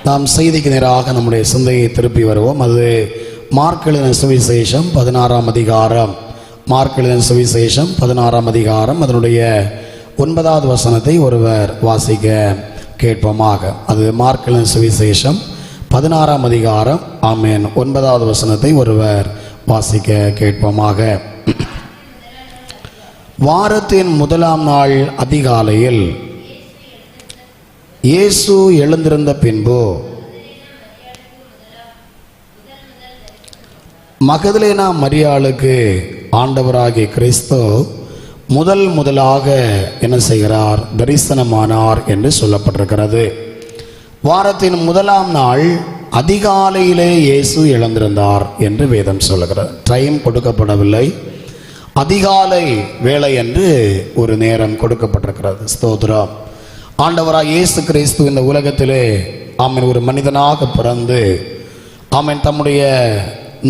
நாம் செய்திக்கு நேராக நம்முடைய சிந்தையை திருப்பி வருவோம். அது மார்க் எழுதின சுவிசேஷம் 16ஆம் அதிகாரம். மார்க் எழுதின சுவிசேஷம் 16ஆம் அதிகாரம் அதனுடைய 9வது வசனத்தை ஒருவர் வாசிக்க கேட்போமாக. அது மார்க் எழுதின சுவிசேஷம் 16ஆம் அதிகாரம், ஆமென், 9வது வசனத்தை ஒருவர் வாசிக்க கேட்போமாக. வாரத்தின் முதலாம் நாள் அதிகாலையில் இயேசு எழுந்திருந்த பின்பு மகதலேனா மரியாளுக்கு ஆண்டவராகிய கிறிஸ்து முதலாக என்ன செய்கிறார்? தரிசனமானார் என்று சொல்லப்பட்டிருக்கிறது. வாரத்தின் முதலாம் நாள் அதிகாலையிலே இயேசு எழுந்திருந்தார் என்று வேதம் சொல்லுகிறது. டைம் கொடுக்கப்படவில்லை, அதிகாலை வேளை என்று ஒரு நேரம் கொடுக்கப்பட்டிருக்கிறது. ஸ்தோத்திரம். ஆண்டவராக இயேசு கிறிஸ்து இந்த உலகத்திலே ஆமென் ஒரு மனிதனாக பிறந்து ஆமென் தம்முடைய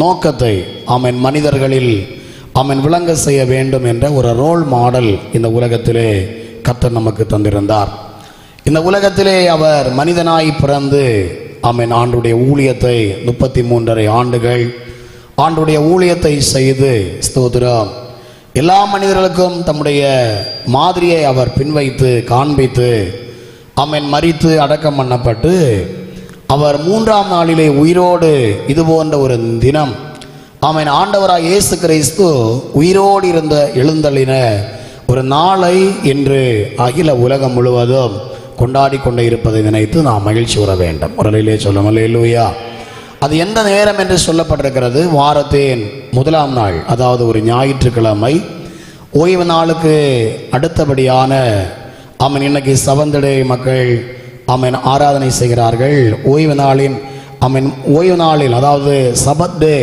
நோக்கத்தை ஆமென் மனிதர்களில் ஆமென் விளங்க செய்ய வேண்டும் என்ற ஒரு ரோல் மாடல் இந்த உலகத்திலே கர்த்தர் நமக்கு தந்திருந்தார். இந்த உலகத்திலே அவர் மனிதனாய் பிறந்து ஆமென் ஆண்டுடைய ஊழியத்தை 33.5 ஆண்டுகள் ஆண்டுடைய ஊழியத்தை செய்து ஸ்தோத்திரம் எல்லா மனிதர்களுக்கும் தம்முடைய மாதிரியை அவர் பின்வைத்து காண்பித்து ஆமென் மரித்து அடக்கம் பண்ணப்பட்டு அவர் 3ஆம் நாளிலே உயிரோடு இது போன்ற ஒரு தினம் ஆமென் ஆண்டவராக இயேசு கிறிஸ்து உயிரோடு இருந்த எழுந்தளின ஒரு நாளை இன்று அகில உலகம் முழுவதும் கொண்டாடி கொண்டே இருப்பதை நினைத்து நாம் மகிழ்ச்சி வர வேண்டும். உரலிலே சொல்லும் அல்லேலூயா. அது எந்த நேரம் என்று சொல்லப்பட்டிருக்கிறது? வாரத்தின் முதலாம் நாள், அதாவது ஒரு ஞாயிற்றுக்கிழமை, ஓய்வு நாளுக்கு அடுத்தபடியான ஆமென் இன்னைக்கு செவன்த் மக்கள் ஆமென் ஆராதனை செய்கிறார்கள். ஓய்வு நாளின் ஆமென் ஓய்வு நாளில், அதாவது சபத் டே,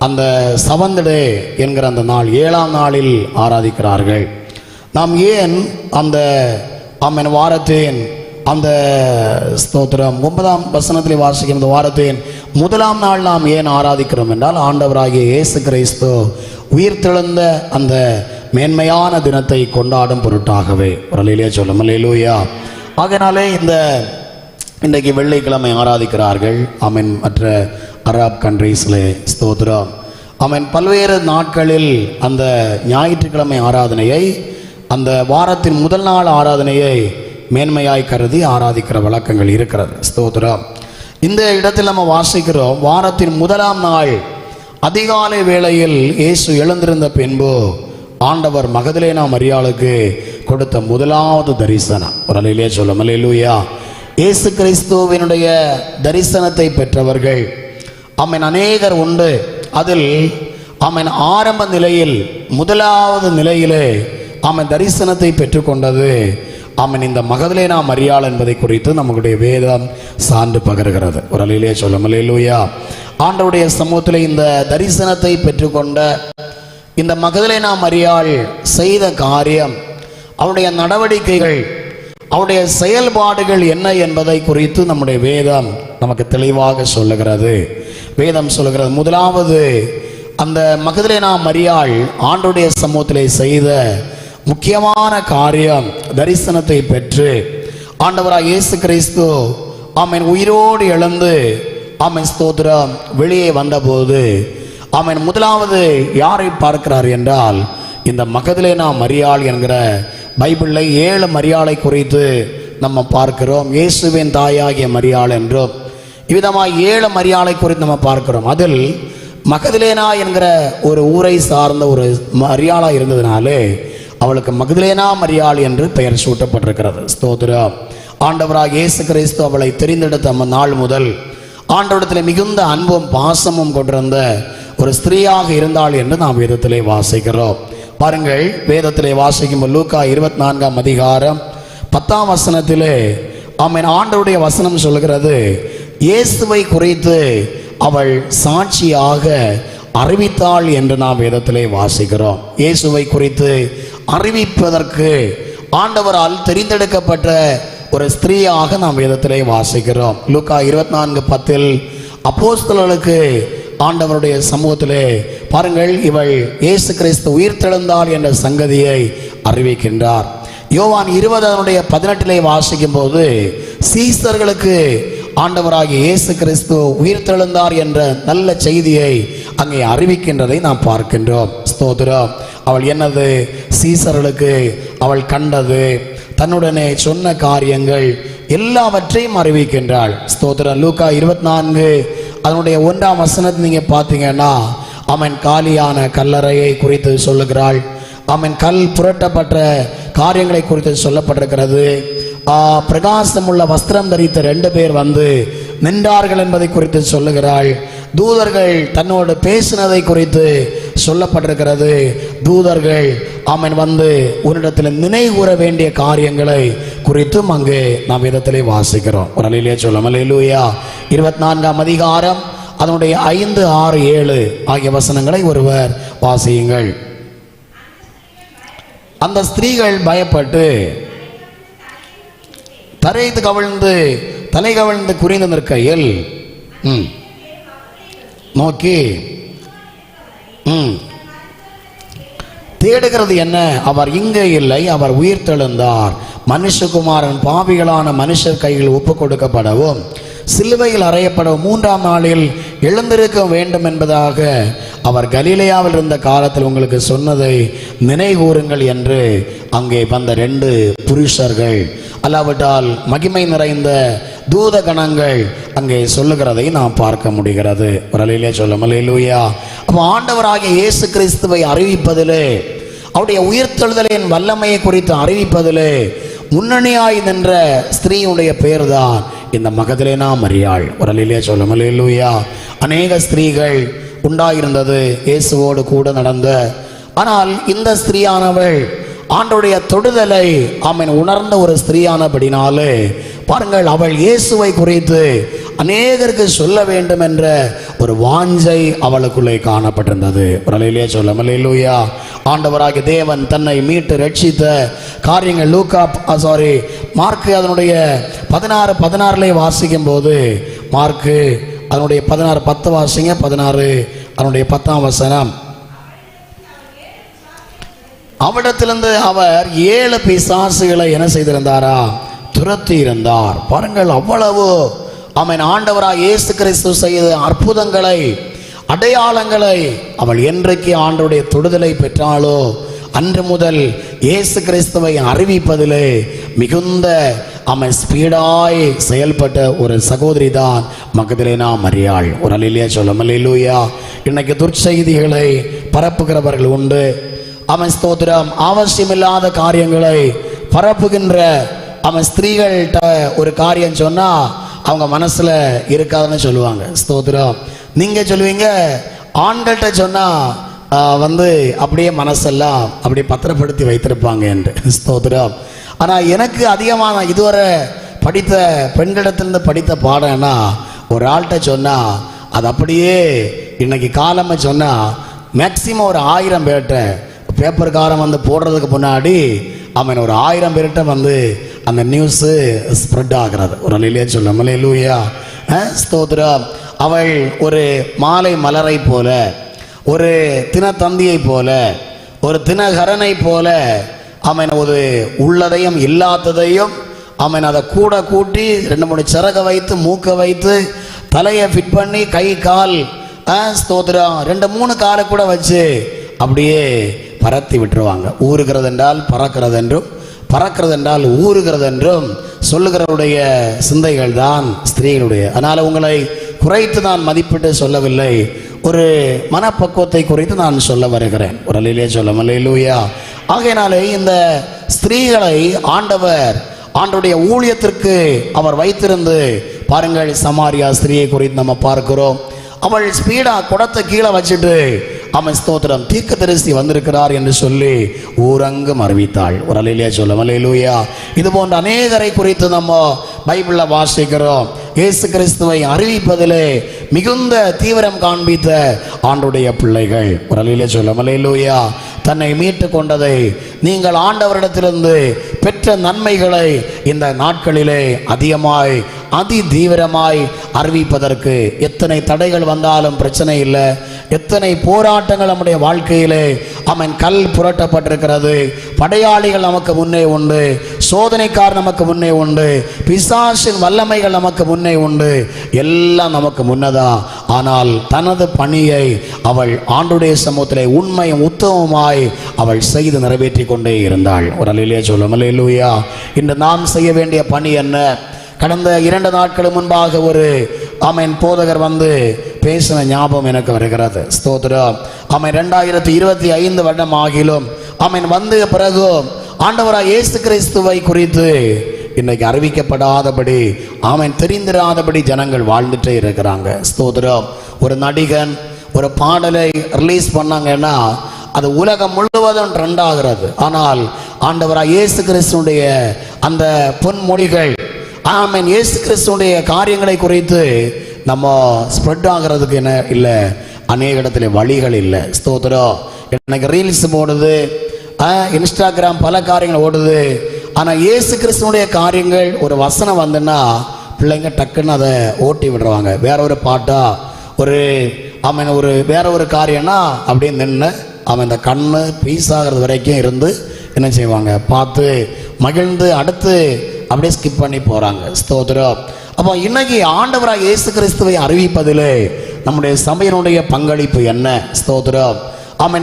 அந்த செவன்த் டே என்கிற அந்த நாள் 7ஆம் நாளில் ஆராதிக்கிறார்கள். நாம் ஏன் அந்த ஆமென் வாரத்தின் அந்த ஸ்தோத்திரம் 9ஆம் வசனத்தில் வாசிக்கும் இந்த வாரத்தின் முதலாம் நாள் நாம் ஏன் ஆராதிக்கிறோம் என்றால், ஆண்டவராகிய இயேசு கிறிஸ்து உயிர்த்தெழுந்த அந்த மேன்மையான தினத்தை கொண்டாடும் பொருட்டாகவே. ஒரு சொல்லும் அல்லேலூயா. ஆகையினாலே இன்றைக்கு வெள்ளிக்கிழமை ஆராதிக்கிறார்கள் ஆமென் மற்ற அரப் கண்ட்ரீஸில். ஸ்தோத்திரம். ஆமென் பல்வேறு நாட்களில் அந்த ஞாயிற்றுக்கிழமை ஆராதனையை, அந்த வாரத்தின் முதல் நாள் ஆராதனையை மேன்மையாய் கருதி ஆராதிக்கிற வழக்கங்கள் இருக்கிறது. ஸ்தோத்திரம். இந்த இடத்தில் நம்ம வாசிக்கிறோம், வாரத்தின் முதலாம் நாள் அதிகாலை வேளையில் இயேசு எழுந்திருந்த பின்பு ஆண்டவர் மகதலேனா மரியாளுக்கு கொடுத்த முதலாவது தரிசனம். ஒரு அல்லேலூயா சொல்லும் அல்லேலூயா. இயேசு கிறிஸ்துவினுடைய தரிசனத்தை பெற்றவர்கள் ஆமென் அநேகர் உண்டு. அதில் ஆமென் ஆரம்ப நிலையில் முதலாவது நிலையிலே ஆமென் தரிசனத்தை பெற்றுக்கொண்டது ஆமென் இந்த மகதலேனா மரியாள் என்பதை குறித்து நம்முடைய வேதம் சான்று பகர்கிறது. ஒரு அல்லேலூயா சொல்லும் அல்லேலூயா. ஆண்டவருடைய சமூகத்தில் இந்த தரிசனத்தை பெற்றுக்கொண்ட இந்த மகதலேனா மரியாள் செய்த காரியம், அவருடைய நடவடிக்கைகள், அவருடைய செயல்பாடுகள் என்ன என்பதை குறித்து நம்முடைய வேதம் நமக்கு தெளிவாக சொல்லுகிறது. வேதம் சொல்லுகிறது, முதலாவது அந்த மகதலேனா மரியாள் ஆண்டவருடைய சமூகத்திலே செய்த முக்கியமான காரியம், தரிசனத்தை பெற்று ஆண்டவராக இயேசு கிறிஸ்து ஆமென் உயிரோடு எழுந்து ஆமென் ஸ்தோத்திரம் வெளியே வந்தபோது ஆமென் முதலாவது யாரை பார்க்கிறார் என்றால், இந்த மகதலேனா மரியாள் என்கிற பைபிளில் 7 மரியாளை குறித்து நம்ம பார்க்கிறோம். இயேசுவின் தாயாகிய மரியாள் என்றும் இவ்விதமாக 7 மரியாளை குறித்து நம்ம பார்க்கிறோம். அதில் மகதலேனா என்கிற ஒரு ஊரை சார்ந்த ஒரு மரியாளா இருந்ததுனாலே அவளுக்கு மகதலேனா மரியாள் என்று பெயர் சூட்டப்பட்டிருக்கிறது. ஸ்தோத்திரம். ஆண்டவராக இயேசு கிறிஸ்து அவளை தெரிந்தெடுத்த நாள் முதல் ஆண்டவரிடத்தில் மிகுந்த அன்பும் பாசமும் கொண்டிருந்த ஒரு ஸ்திரீயாக இருந்தாள் என்று நாம் வேதத்திலே வாசிக்கிறோம். பாருங்கள், வேதத்திலே வாசிக்கும் லூக்கா 24ஆம் அதிகாரம் 10ஆம் வசனத்திலே ஆமென் ஆண்டவருடைய வசனம் சொல்கிறது, இயேசுவை குறித்து அவள் சாட்சியாக அறிவித்தாள் என்று நாம் வேதத்திலே வாசிக்கிறோம். இயேசுவை குறித்து அறிவிப்பதற்கு ஆண்டவரால் தெரிந்தெடுக்கப்பட்ட ஒரு ஸ்திரீயாக நாம் வேதத்திலே வாசிக்கிறோம். லூக்கா 24:10 அப்போஸ்தலர்களுக்கு ஆண்டவருடைய சமூகத்திலே பாருங்கள், இவள் இயேசு கிறிஸ்து உயிர்த்தெழுந்தார் என்ற சங்கதியை அறிவிக்கின்றார். யோவான் 20:18 வாசிக்கும் போது சீசர்களுக்கு ஆண்டவராகிய இயேசு கிறிஸ்து உயிர்த்தெழுந்தார் என்ற நல்ல செய்தியை அங்கே அறிவிக்கின்றதை நாம் பார்க்கின்றோம். ஸ்தோத்திரம். அவள் என்னது சீசர்களுக்கு அவள் கண்டது, தன்னுடனே சொன்ன காரியங்கள் எல்லாவற்றையும் அறிவிக்கின்றாள். ஸ்தோத்திரம். லூக்கா 24 அதனுடைய 1ஆம் வசனத்தை நீங்க பார்த்தீங்கன்னா அவன் காலியான கல்லறையை குறித்து சொல்லுகிறாள். அவன் கல் புரட்டப்பட்ட காரியங்களை குறித்து சொல்லப்பட்டிருக்கிறது. பிரகாசமுள்ள வஸ்திரம் தரித்த 2 பேர் வந்து நின்றார்கள் என்பதை குறித்து சொல்லுகிறாள். தூதர்கள் தன்னோடு பேசினதை குறித்து சொல்லப்பட்டிருக்கிறது. தூதர்கள் அவன் வந்து உன்னிடத்தில் நினைவுற வேண்டிய காரியங்களை குறித்தும் அங்கு நாம் விதத்திலே வாசிக்கிறோம். ஒரு அலையிலே சொல்லும். அல்லேலூயா. 24ஆம் அதிகாரம் அதனுடைய 5, 6, 7 ஆகிய வசனங்களை ஒருவர் வாசியுங்கள். அந்த ஸ்திரீகள் பயப்பட்டு தலை கவிழ்ந்து குறிந்து நிற்கையில் நோக்கி தேடுகிறது என்ன? அவர் இங்கே இல்லை, அவர் உயிர்த்தெழுந்தார். மனுஷகுமாரன் பாவிகளான மனுஷர் கையில் ஒப்பு கொடுக்கப்படவும் சிலுவையில் அறையப்படவும் 3ஆம் நாளில் எழுந்திருக்க வேண்டும் என்பதாக அவர் கலிலேயாவில் இருந்த காலத்தில் உங்களுக்கு சொன்னதை நினைகூறுங்கள் என்று அங்கே வந்த 2 புருஷர்கள் அல்லாவிட்டால் மகிமை நிறைந்த தூத கணங்கள் அங்கே சொல்லுகிறதை நாம் பார்க்க முடிகிறது. ஒரு அலையிலே சொல்லும். அல்லேலூயா. அப்போ ஆண்டவராகிய இயேசு கிறிஸ்துவை அறிவிப்பதிலே, அவருடைய உயிர்த்தெழுதலின் வல்லமையை குறித்து அறிவிப்பதிலே முன்னணியாய் நின்ற ஸ்திரீயுடைய பெயர் தான் இந்த மகதலேனா மரியாள். ஒரு அலையிலே சொல்லும். அல்லேலூயா. அநேக ஸ்திரீகள் உண்டாயிருந்தது இயேசுவோடு கூட நடந்த. ஆனால் இந்த ஸ்திரீயானவள் ஆண்டவருடைய தொடுதலை அவன் உணர்ந்த ஒரு ஸ்திரீயானபடினாலே பாருங்கள், அவள் இயேசுவை குறித்து அநேகருக்கு சொல்ல வேண்டும் என்ற ஒரு வாஞ்சை அவளுக்குள்ளே காணப்பட்டிருந்தது. ஒரு அலையிலே சொல்லும். அல்லேலூயா. ஆண்டவராகிய தேவன் தன்னை மீட்டு ரட்சித்த காரியங்கள் மார்க்கு அதனுடைய 16 வாசிக்கும் போது, மார்க்கு அதனுடைய 16:10 வாசிங்க. 16 அதனுடைய 10ஆம் வசனம். அவரிடத்திலிருந்து அவர் 7 பிசாசுகளை என்ன செய்திருந்தாரா? துரத்தி இருந்தார். பாருங்கள், அவ்வளவு அவன் ஆண்டவராய் இயேசு கிறிஸ்து செய்த அற்புதங்களை, அடையாளங்களை அவள் என்றைக்கு ஆண்டவருடைய தொடுதலை பெற்றாளோ அன்று முதல் இயேசு கிறிஸ்துவை அறிவிப்பதிலே மிகுந்த அவன் ஸ்பீடாய் செயல்பட்ட ஒரு சகோதரி தான் மகதலேனா மரியாள். ஒரு அல்லேலூயா சொல்லும். அல்லேலூயா. இன்னைக்கு துர்ச்செய்திகளை பரப்புகிறவர்கள் உண்டு. அவன் ஸ்தோத்திரம். அவசியமில்லாத காரியங்களை பரப்புகின்ற அவன் ஸ்திரீகள்கிட்ட ஒரு காரியம் சொன்னா அவங்க மனசுல இருக்காதுன்னு சொல்லுவாங்க. ஸ்தோத்திரம். நீங்க சொல்லுவீங்க ஆண்கள்கிட்ட சொன்னா வந்து அப்படியே மனசெல்லாம் அப்படியே பத்திரப்படுத்தி வைத்திருப்பாங்க என்று. ஸ்தோத்திரம். ஆனா எனக்கு அதிகமான இதுவரை படித்த பெண்களிடத்திலிருந்து படித்த பாடம்னா, ஒரு ஆள்கிட்ட சொன்னா அது அப்படியே இன்னைக்கு காலமே சொன்னா மேக்சிமம் ஒரு 1000 பேர்கிட்ட பேப்பர்காரன் வந்து போடுறதுக்கு முன்னாடி அவன் ஒரு 1000 பேர்கிட்ட வந்து அந்த நியூஸு ஸ்ப்ரெட் ஆகிறது. ஒரு அல்லேலூயா சொல்லும். அல்லேலூயா. ஸ்தோத்திரம். அவள் ஒரு மாலை மலரை போல, ஒரு தினத்தந்தியை போல, ஒரு தினகரனை போல அவன் ஒரு உள்ளதையும் இல்லாததையும் அவன் அதை கூட கூட்டி 2-3 சிறக வைத்து மூக்க வைத்து தலையை ஃபிட் பண்ணி கை கால் ஸ்தோத்திரம் 2-3 காலை கூட வச்சு அப்படியே பறத்தி விட்டுருவாங்க. ஊறுகிறது என்றால் பறக்கிறது என்றும், பறக்கிறது என்றால் ஊறுகிறது என்றும் சொல்லுகிறவருடைய சிந்தைகள் தான் ஸ்திரீகளுடைய. அதனால் உங்களை குறைத்து நான் மதிப்பிட்டு சொல்லவில்லை, ஒரு மனப்பக்குவத்தை குறித்து நான் சொல்ல வருகிறேன். ஒரு அல்லேலூயா சொல்லும். அல்லேலூயா. ஆகையினாலே இந்த ஸ்திரீகளை ஆண்டவருடைய ஊழியத்திற்கு அவர் வைத்திருந்து பாருங்கள். சமாரியா ஸ்திரீயை குறித்து நம்ம பார்க்கிறோம். அவள் ஸ்பீடா குடத்தை கீழே வச்சுட்டு அவன் ஸ்தோத்திரம் தீர்க்கதரிசி வந்திருக்கிறார் என்று சொல்லி ஊரங்கும் அறிவித்தாள். ஒரு அல்லேலூயா சொல்லும். அல்லேலூயா. இது போன்ற அநேகரை குறித்து நம்ம பைபிளில் வாசிக்கிறோம். இயேசு கிறிஸ்துவை அறிவிப்பதிலே மிகுந்த தீவிரம் காண்பித்த ஆண்டவருடைய பிள்ளைகள். ஒரு அல்லேலூயா சொல்லும். அல்லேலூயா. தன்னை மீட்டு கொண்டதை, நீங்கள் ஆண்டவரிடத்திலிருந்து பெற்ற நன்மைகளை இந்த நாட்களிலே அதிகமாய் அதி தீவிரமாய் அறிவிப்பதற்கு எத்தனை தடைகள் வந்தாலும் பிரச்சனை இல்லை. எத்தனை போராட்டங்கள் நம்முடைய வாழ்க்கையிலே அவன் கல் புரட்டப்பட்டிருக்கிறது. படையாளிகள் நமக்கு முன்னே உண்டு. சோதனைக்கார் நமக்கு முன்னே உண்டு, பிசாசின் வல்லமைகள் நமக்கு முன்னே உண்டு, எல்லாம் நமக்கு முன்னதா. ஆனால் தனது பணியை அவள் ஆண்டுடைய சமூகத்திலே உண்மையும் உத்தமமாய் அவள் செய்து நிறைவேற்றி கொண்டே இருந்தாள். ஒரு அல்லேலூயா சொல்லுவோம். அல்லேலூயா. இன்று நாம் செய்ய வேண்டிய பணி என்ன? கடந்த 2 நாட்கள் முன்பாக ஒரு போதகர் வந்து பேசின ஞாபகம் எனக்கு வருகிறது. ஸ்தோத்திரம். 2025 வருடம் ஆகிலும் வந்து பிறகு ஆண்டவராய் இயேசு கிறிஸ்துவை குறித்து இன்னைக்கு அறிவிக்கப்படாதபடி தெரிந்திராதபடி ஜனங்கள் வாழ்ந்துட்டே இருக்கிறாங்க. ஸ்தோத்திரம். ஒரு நடிகன் ஒரு பாடலை ரிலீஸ் பண்ணாங்கன்னா அது உலகம் முழுவதும் ட்ரெண்ட் ஆகிறது. ஆனால் ஆண்டவராய் இயேசு கிறிஸ்துடைய அந்த பொன்மொழிகள் இயேசு கிறிஸ்துடைய காரியங்களை குறித்து நம்ம ஸ்ப்ரெட் ஆகிறதுக்கு என்ன இல்லை, அநேக இடத்துல வழிகள் இல்லை. ஸ்தோத்திரம். எனக்கு ரீல்ஸ் போடுது, இன்ஸ்டாகிராம் பல காரியங்கள் ஓடுது. ஆனால் இயேசு கிறிஸ்துடைய காரியங்கள் ஒரு வசனம் வந்துன்னா பிள்ளைங்க டக்குன்னு அதை ஓட்டி விடுறாங்க. வேற ஒரு பாட்டா ஒரு ஒரு வேற ஒரு காரியம்னா அப்படியே நின்று இந்த கண்ணு பீஸ் ஆகிறது வரைக்கும் இருந்து என்ன செய்வாங்க, பார்த்து மகிழ்ந்து அடுத்து அப்படியே ஸ்கிப் பண்ணி போறாங்க. ஸ்தோத்திரம். அப்போ இன்னைக்கு ஆண்டவராக இயேசு கிறிஸ்துவை அறிவிப்பதிலே நம்முடைய சபையினுடைய பங்களிப்பு என்ன? ஸ்தோத்திரம்.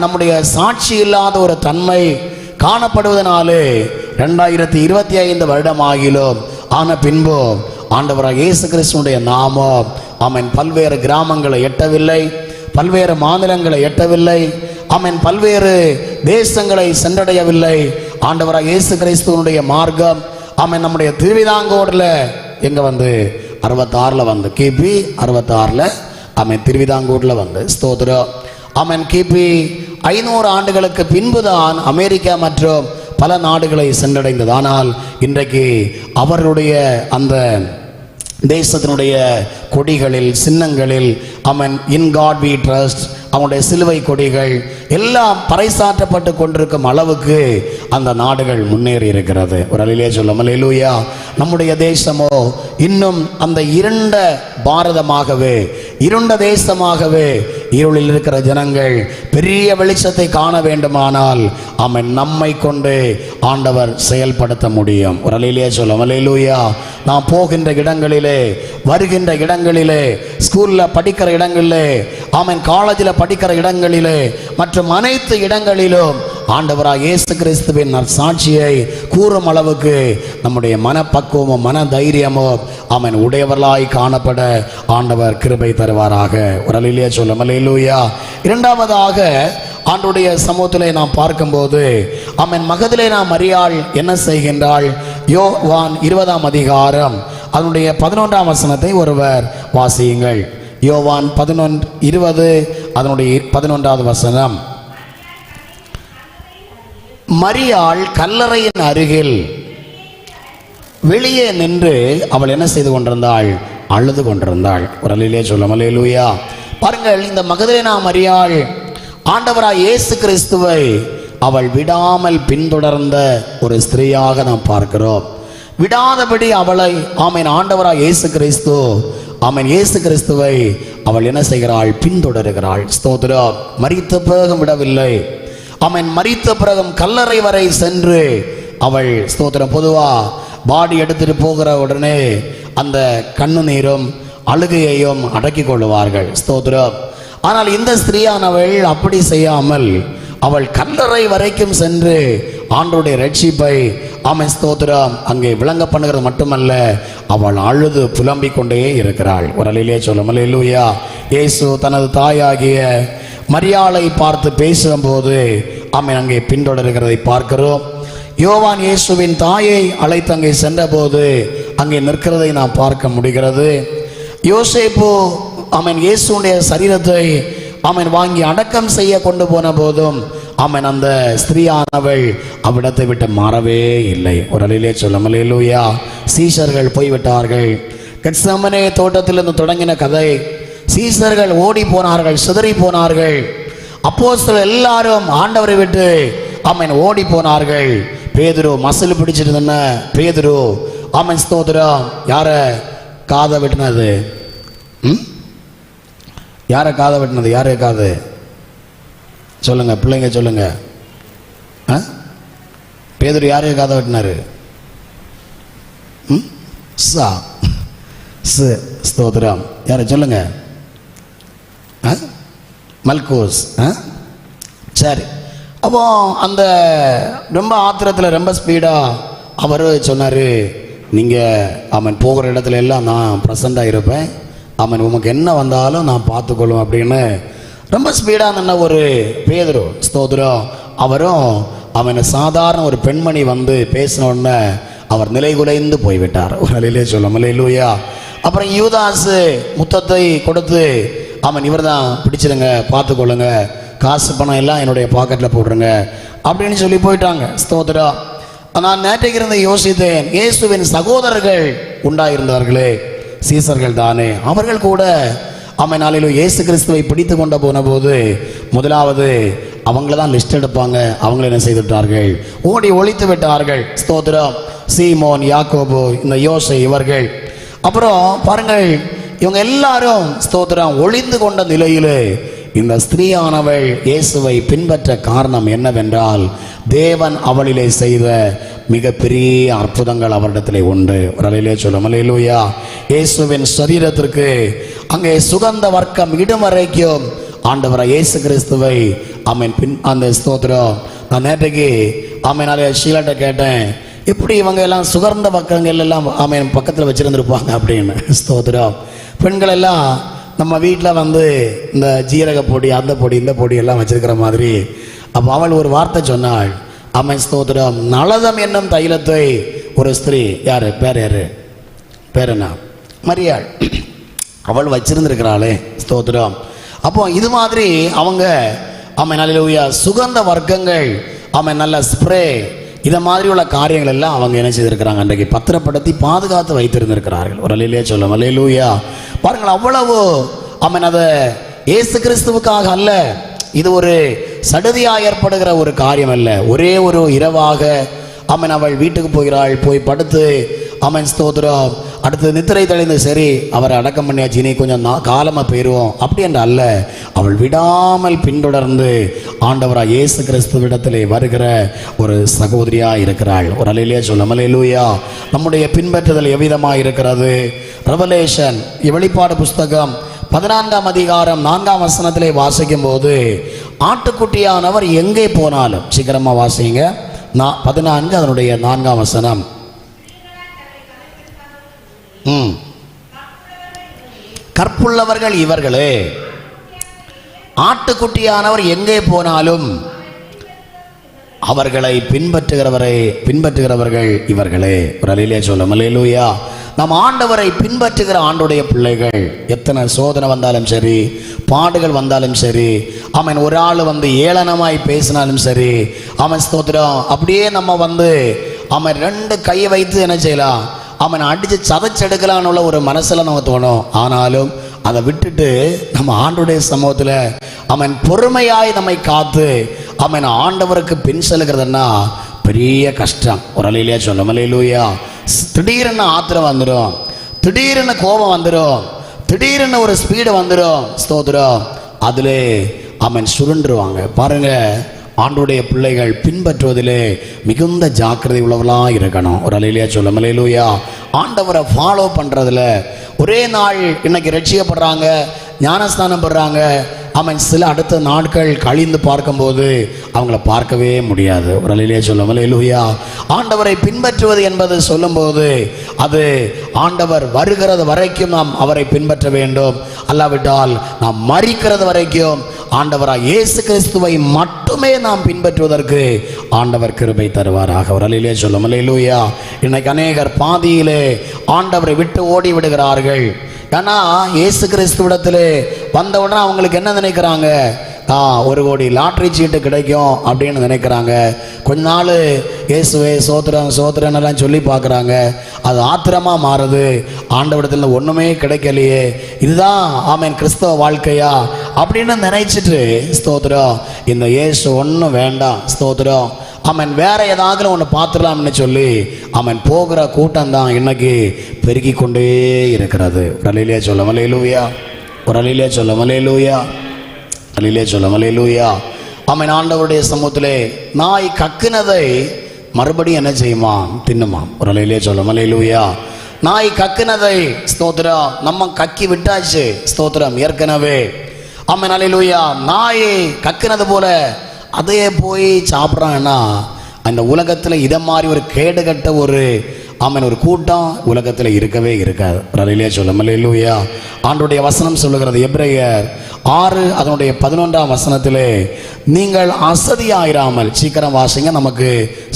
நம்முடைய சாட்சி இல்லாத ஒரு தன்மை காணப்படுவதனாலே 2025 வருடம் ஆகிலும் ஆன பின்பு ஆண்டவராக இயேசு கிறிஸ்துடைய நாமம் பல்வேறு கிராமங்களை எட்டவில்லை, பல்வேறு மாநிலங்களை எட்டவில்லை, பல்வேறு தேசங்களை சென்றடையவில்லை. ஆண்டவராக இயேசு கிறிஸ்துவனுடைய மார்க்கம் நம்முடைய திருவிதாங்கூர்ல எங்க வந்து 66 வந்து கிபி 66 திருவிதாங்கூர்ல வந்து. ஸ்தோத்திரம். கிபி 500 ஆண்டுகளுக்கு பின்புதான் அமெரிக்கா மற்றும் பல நாடுகளை சென்றடைந்தது. ஆனால் இன்றைக்கு அவர்களுடைய அந்த தேசத்தினுடைய கொடிகளில் சின்னங்களில் இன் காட் வி ட்ரஸ்ட் அவனுடைய சிலுவை கொடிகள் எல்லாம் பறைசாற்றப்பட்டு கொண்டிருக்கும் அளவுக்கு அந்த நாடுகள் முன்னேறி இருக்கிறது. ஒரு அல்லேலூயா சொல்லுவோம். அல்லேலூயா. நம்முடைய தேசமோ இன்னும் அந்த இருண்ட பாரதமாகவே, இருண்ட தேசமாகவே, இருளில் இருக்கிற ஜனங்கள் பெரிய வெளிச்சத்தை காண வேண்டுமானால் நம்மை கொண்டு ஆண்டவர் செயல்படுத்த முடியும். ஒரு அல்லேலூயா சொல்லுவோம். அல்லேலூயா. நாம் போகின்ற இடங்களிலே, வருகின்ற இடங்களிலே, ஸ்கூல்ல படிக்கிற இடங்களிலே, காலேஜில் படிக்கிற இடங்களிலே மற்றும் அனைத்து இடங்களிலும் ஆண்டவராக இயேசு கிறிஸ்துவின் சாட்சியை கூறும் அளவுக்கு நம்முடைய மனப்பக்குவமும் மன தைரியமும் உடையவர்களாய் காணப்பட ஆண்டவர் கிருபை தருவாராக. ஒரு அல்லேலூயா சொல்லுவோம். அல்லேலூயா. இரண்டாவதாக ஆண்டுடைய சமூகத்திலே நாம் பார்க்கும்போது மகதலேனா மரியாள் என்ன செய்கின்றாள்? யோவான் 20ஆம் அதிகாரம் அதனுடைய 11ஆம் வசனத்தை ஒருவர் வாசியுங்கள். யோவான் 11:20 அதனுடைய 11வது வசனம். மரியாள் கல்லறையின் அருகில் வெளியே நின்று அவள் என்ன செய்து கொண்டிருந்தாள்? அழுது கொண்டிருந்தாள். ஒரு அல்லேலூயா சொல்லுவோம். அல்லேலூயா. பாருங்கள், இந்த மகதலேனா மரியாள் ஆண்டவராய் இயேசு கிறிஸ்துவை அவள் விடாமல் பின்தொடர்ந்த ஒரு ஸ்திரீயாக நாம் பார்க்கிறோம். விடாதபடி அவளை ஆண்டவராய் இயேசு கிறிஸ்து இயேசு கிறிஸ்துவை அவள் என்ன செய்கிறாள்? பின்தொடர்கிறாள். ஸ்தோத்திரம். மரித்த பிறகும் விடவில்லை. மரித்த பிறகும் கல்லறை வரை சென்று அவள் ஸ்தோத்திரம். பொதுவா பாடி எடுத்துட்டு போகிற உடனே அந்த கண்ணு நீரும் அழுகையையும் அடக்கி கொள்ளுவார்கள். ஸ்தோத்திரம். ஆனால் இந்த ஸ்திரீயானவள் அப்படி செய்யாமல் அவள் கல்லறை வரைக்கும் சென்று ஆண்டவருடைய ரட்சிப்பை ஸ்தோத்திரம் அங்கே விளங்க பண்ணுகிறது மட்டுமல்ல, அவள் அழுது புலம்பிக் கொண்டே இருக்கிறாள். ஒரு அல்லேலூயா சொல்லும். அல்லேலூயா. இயேசு தனது தாயாகிய மரியாளை பார்த்து பேசும்போது அங்கே பின்தொடர்கிறதை பார்க்கிறோம். யோவான் இயேசுவின் தாயை அழைத்து அங்கே சென்றபோது அங்கே நிற்கிறதை நாம் பார்க்க முடிகிறது. யோசேப்பு இயேசுடைய சரீரத்தை வாங்கி அடக்கம் செய்ய கொண்டு போன போதும் அந்த ஸ்திரீயானவள் அவ்விடத்தை விட்டு மாறவே இல்லை. ஒரு அல்லேலூயா சொல்லும். அல்லேலூயா. சீஷர்கள் போய்விட்டார்கள். கெத்செமனே தோட்டத்திலிருந்து தொடங்கின கதை. சீஷர்கள் ஓடி போனார்கள், சிதறி போனார்கள். அப்போஸ்தலர்கள் எல்லாரும் ஆண்டவரை விட்டு ஓடி போனார்கள். பேதுரு மசில் பிடிச்சிட்டு இருந்த பேதுரு ஸ்தோத்திரம். யார காதை வெட்டினது? யார காதை வெட்டினது? யாரே காது சொல்லுங்க பிள்ளைங்க, சொல்லுங்க. பேதுரு யாரையும் காதை வெட்டினாரு? சா ஸ்தோத்திரம். யாரை சொல்லுங்க? மல்கோஸ். சரி, அப்போ அந்த ரொம்ப ஆத்திரத்தில் ரொம்ப ஸ்பீடாக அவர் சொன்னார், நீங்கள் போகிற இடத்துல எல்லாம் நான் ப்ரெசண்டாக இருப்பேன், உமக்கு என்ன வந்தாலும் நான் பார்த்துக்கொள்ளும் அப்படின்னு ரொம்ப ஸ்பீடாக நின்ன ஒரு பேதுரு, ஸ்தோத்திரம், அவரும் சாதாரண ஒரு பெண்மணி வந்து பேசின உடனே அவர் நிலை குலைந்து போய்விட்டார். ஒரு நிலையிலே சொல்லும் அல்லேலூயா. அப்புறம் யூதாசு முத்தத்தை கொடுத்து இவர் தான் பிடிச்சிருங்க, பார்த்துக்கொள்ளுங்க, காசு பணம் எல்லாம் என்னுடைய பாக்கெட்டில் போடுறேங்க அப்படின்னு சொல்லி போயிட்டாங்க. ஸ்தோத்திரம். நான் நேற்றைக்கு இருந்து யோசித்தேன், இயேசுவின் சகோதரர்கள் உண்டாயிருந்தார்களே, சீசர்கள் தானே, அவர்கள் கூட நாளில் இயேசு கிறிஸ்துவை பிடித்து கொண்டு போன போது முதலாவது அவங்கள தான் லிஸ்ட் எடுப்பாங்க. அவங்கள என்ன செய்துவிட்டார்கள்? ஓடி ஒழித்து விட்டார்கள். ஸ்தோத்திரம். சீமோன், யாக்கோபு, இந்த யோசை இவர்கள். அப்புறம் பாருங்கள், இவங்க எல்லாரும் ஸ்தோத்திரம் ஒளிந்து கொண்ட நிலையிலே இந்த ஸ்திரீயானவள் இயேசுவை பின்பற்ற காரணம் என்னவென்றால், தேவன் அவளிலே செய்த மிகப்பெரிய அற்புதங்கள் அவரிடத்திலே உண்டு. ஒரு அலையிலே சொல்லும் அல்லேலூயா. இயேசுவின் சரீரத்திற்கு அங்கே சுகந்த வர்க்கம் இடும் வரைக்கும் ஆண்டவரை இயேசு கிறிஸ்துவை அந்த ஸ்தோத்திரம். நான் நேற்றைக்கு ஷீலாட்ட கேட்டேன், எப்படி இவங்க எல்லாம் சுகர்ந்த பக்கங்கள் எல்லாம் பக்கத்தில் வச்சிருந்துருப்பாங்க அப்படின்னு. ஸ்தோத்திரம். பெண்கள் எல்லாம் நம்ம வீட்டில் வந்து இந்த ஜீரக பொடி, அந்த பொடி, இந்த பொடி எல்லாம் வச்சிருக்கிற மாதிரி. அப்போ அவள் ஒரு வார்த்தை சொன்னாள், ஸ்தோத்திரம், நளதம் என்னும் தைலத்தை ஒரு ஸ்திரீ, யாரு பேர் என்ன, மரியாள், அவள் வச்சிருந்திருக்கிறாளே. ஸ்தோத்திரம். அப்போ இது மாதிரி அவங்க நல்ல சுகந்த வர்க்கங்கள், நல்ல ஸ்ப்ரே, இதை மாதிரி உள்ள காரியங்கள் எல்லாம் அவங்க என்ன செய்திருக்கிறாங்க, அன்றைக்கு பத்திரப்படுத்தி பாதுகாத்து வைத்திருந்திருக்கிறார்கள். ஒரு அல்லேலூயா சொல்லும் அல்லேலூயா. பாருங்கள், அவ்வளவு அதை இயேசு கிறிஸ்துவுக்காக அல்ல, இது ஒரு சடுதியாக ஏற்படுகிற ஒரு காரியம் அல்ல. ஒரே ஒரு இரவாக அவள் வீட்டுக்கு போகிறாள், போய் படுத்து ஸ்தோத்திரம், அடுத்து நித்திரை தெளிந்து சரி அவரை அடக்கம் பண்ணியாச்சு, இனி கொஞ்சம் காலமாக போயிடுவோம் அப்படி என்று அல்ல, அவள் விடாமல் பின்தொடர்ந்து ஆண்டவராக இயேசு கிறிஸ்துவிடத்திலே வருகிற ஒரு சகோதரியாக இருக்கிறாள். ஒரு அல்லேலூயா சொல்லும் அல்லேலூயா. நம்முடைய பின்பற்றுதல் எவ்விதமாக இருக்கிறது? ரெவலேஷன், வெளிப்பாடு புஸ்தகம் 14ஆம் அதிகாரம் 4ஆம் வசனத்திலே வாசிக்கும் போது, ஆட்டுக்குட்டியானவர் எங்கே போனாலும், சீக்கிரமாக வாசிங்க, 14 அதனுடைய 4ஆம் வசனம். கற்புள்ளவர்கள் இவர்களே, ஆட்டுக்குட்டியானவர் எங்கே போனாலும் அவர்களை பின்பற்றுகிறவர்கள் இவர்களே. ஒரு அல்லேலூயா சொல்லும் அல்லேலூயா. நம் ஆண்டவரை பின்பற்றுகிற ஆண்டுடைய பிள்ளைகள், எத்தனை சோதனை வந்தாலும் சரி, பாடுகள் வந்தாலும் சரி, ஒரு ஆள் வந்து ஏளனமாய் பேசினாலும் சரி, ஸ்தோத்திரம், அப்படியே நம்ம வந்து 2 கையை வைத்து என்ன செய்யலாம், அடித்து சதைச்செடுக்கலான்னு உள்ள ஒரு மனசில் நமக்கு தோணும். ஆனாலும் அதை விட்டுட்டு நம்ம ஆண்டுடைய சமூகத்தில் பொறுமையாய் நம்மை காத்து ஆண்டவருக்கு பின் செல்கிறதுன்னா பெரிய கஷ்டம். ஒரு அல்லேலூயா சொல்லும் அல்லேலூயா. திடீர்னு ஆத்திரம் வந்துடும், திடீர்னு கோபம் வந்துடும், திடீர்னு ஒரு ஸ்பீடு வந்துடும். ஸ்தோத்திரம். அதிலே சுருண்டுருவாங்க. பாருங்க, ஆண்டுடைய பிள்ளைகள் பின்பற்றுவதிலே மிகுந்த ஜாக்கிரதை உள்ளவர்களாக இருக்கணும். ஒரு அல்லேலூயா சொல்லும் அல்லேலூயா. ஆண்டவரை ஃபாலோ பண்ணுறதுல ஒரே நாள் இன்னைக்கு ரட்சிக்கப்படுறாங்க, ஞானஸ்தானம் படுறாங்க, சில அடுத்த நாட்கள் கழிந்து பார்க்கும்போது அவங்கள பார்க்கவே முடியாது. ஒரு அல்லேலூயா சொல்லும் அல்லேலூயா. ஆண்டவரை பின்பற்றுவது என்பது சொல்லும்போது அது ஆண்டவர் வருகிறது வரைக்கும் நாம் அவரை பின்பற்ற வேண்டும், அல்லாவிட்டால் நாம் மரிக்கிறது வரைக்கும் ஆண்டவராக இயேசு கிறிஸ்துவை மட்டுமே நாம் பின்பற்றுவதற்கு ஆண்டவர் கிருபை தருவாராக. ஒரு அல்லேலூயா சொல்லும் அல்லேலூயா. இன்னைக்கு அநேகர் பாதியிலே ஆண்டவரை விட்டு ஓடி விடுகிறார்கள். ஏன்னா இயேசு கிறிஸ்துவிடத்திலே வந்தவுடனே அவங்களுக்கு என்ன நினைக்கிறாங்க, 1 கோடி லாட்ரி சீட்டு கிடைக்கும் அப்படின்னு நினைக்கிறாங்க. கொஞ்ச நாள் இயேசுவே சோத்திரம் சோத்திரன் எல்லாம் சொல்லி பார்க்குறாங்க. அது ஆத்திரமாக மாறுது, ஆண்டவரிடத்தில் ஒன்றுமே கிடைக்கலையே, இதுதான் கிறிஸ்தவ வாழ்க்கையா அப்படின்னு நினைச்சிட்டு, ஸ்தோத்திரம், இந்த இயேசு ஒன்றும் வேண்டாம், ஸ்தோத்திரம், வேற ஏதாவது ஒன்று பார்த்துடலாம்னு சொல்லி போகிற கூட்டம் தான் இன்னைக்கு பெருகி கொண்டே இருக்கிறது. ஒரு அல்லேலூயா சொல்லும் அல்லேலூயா. ஒரு அல்லேலூயா சொல்லும் அல்லேலூயா. அல்லேலூயா சொல்லும் அல்லேலூயா. ஆண்டவருடைய சமூகத்திலே நாய் கக்குனதை மறுபடியும் என்ன செய்யுமா, தின்னுமா. ஒரு அல்லேலூயா சொல்லும் அல்லேலூயா. நாய் கக்குனதை ஸ்தோத்திரம் நம்ம கக்கி விட்டாச்சு, ஸ்தோத்திரம் ஏற்கனவே. ஆமென், அல்லேலூயா. நாய் கக்குனது போல அதே போய் சாப்பிட்றாங்கன்னா அந்த உலகத்தில் இதை மாதிரி ஒரு கேடுகட்ட ஒரு ஒரு கூட்டம் உலகத்தில் இருக்கவே இருக்காது. அல்லேலூயா சொல்லும். அல்லேலூயா. ஆண்டுடைய வசனம் சொல்லுகிறது, எபிரேயர் 6 அதனுடைய 11ஆம் வசனத்திலே, நீங்கள் அசதியாயிராமல், சீக்கிரம் வாசிங்க, நமக்கு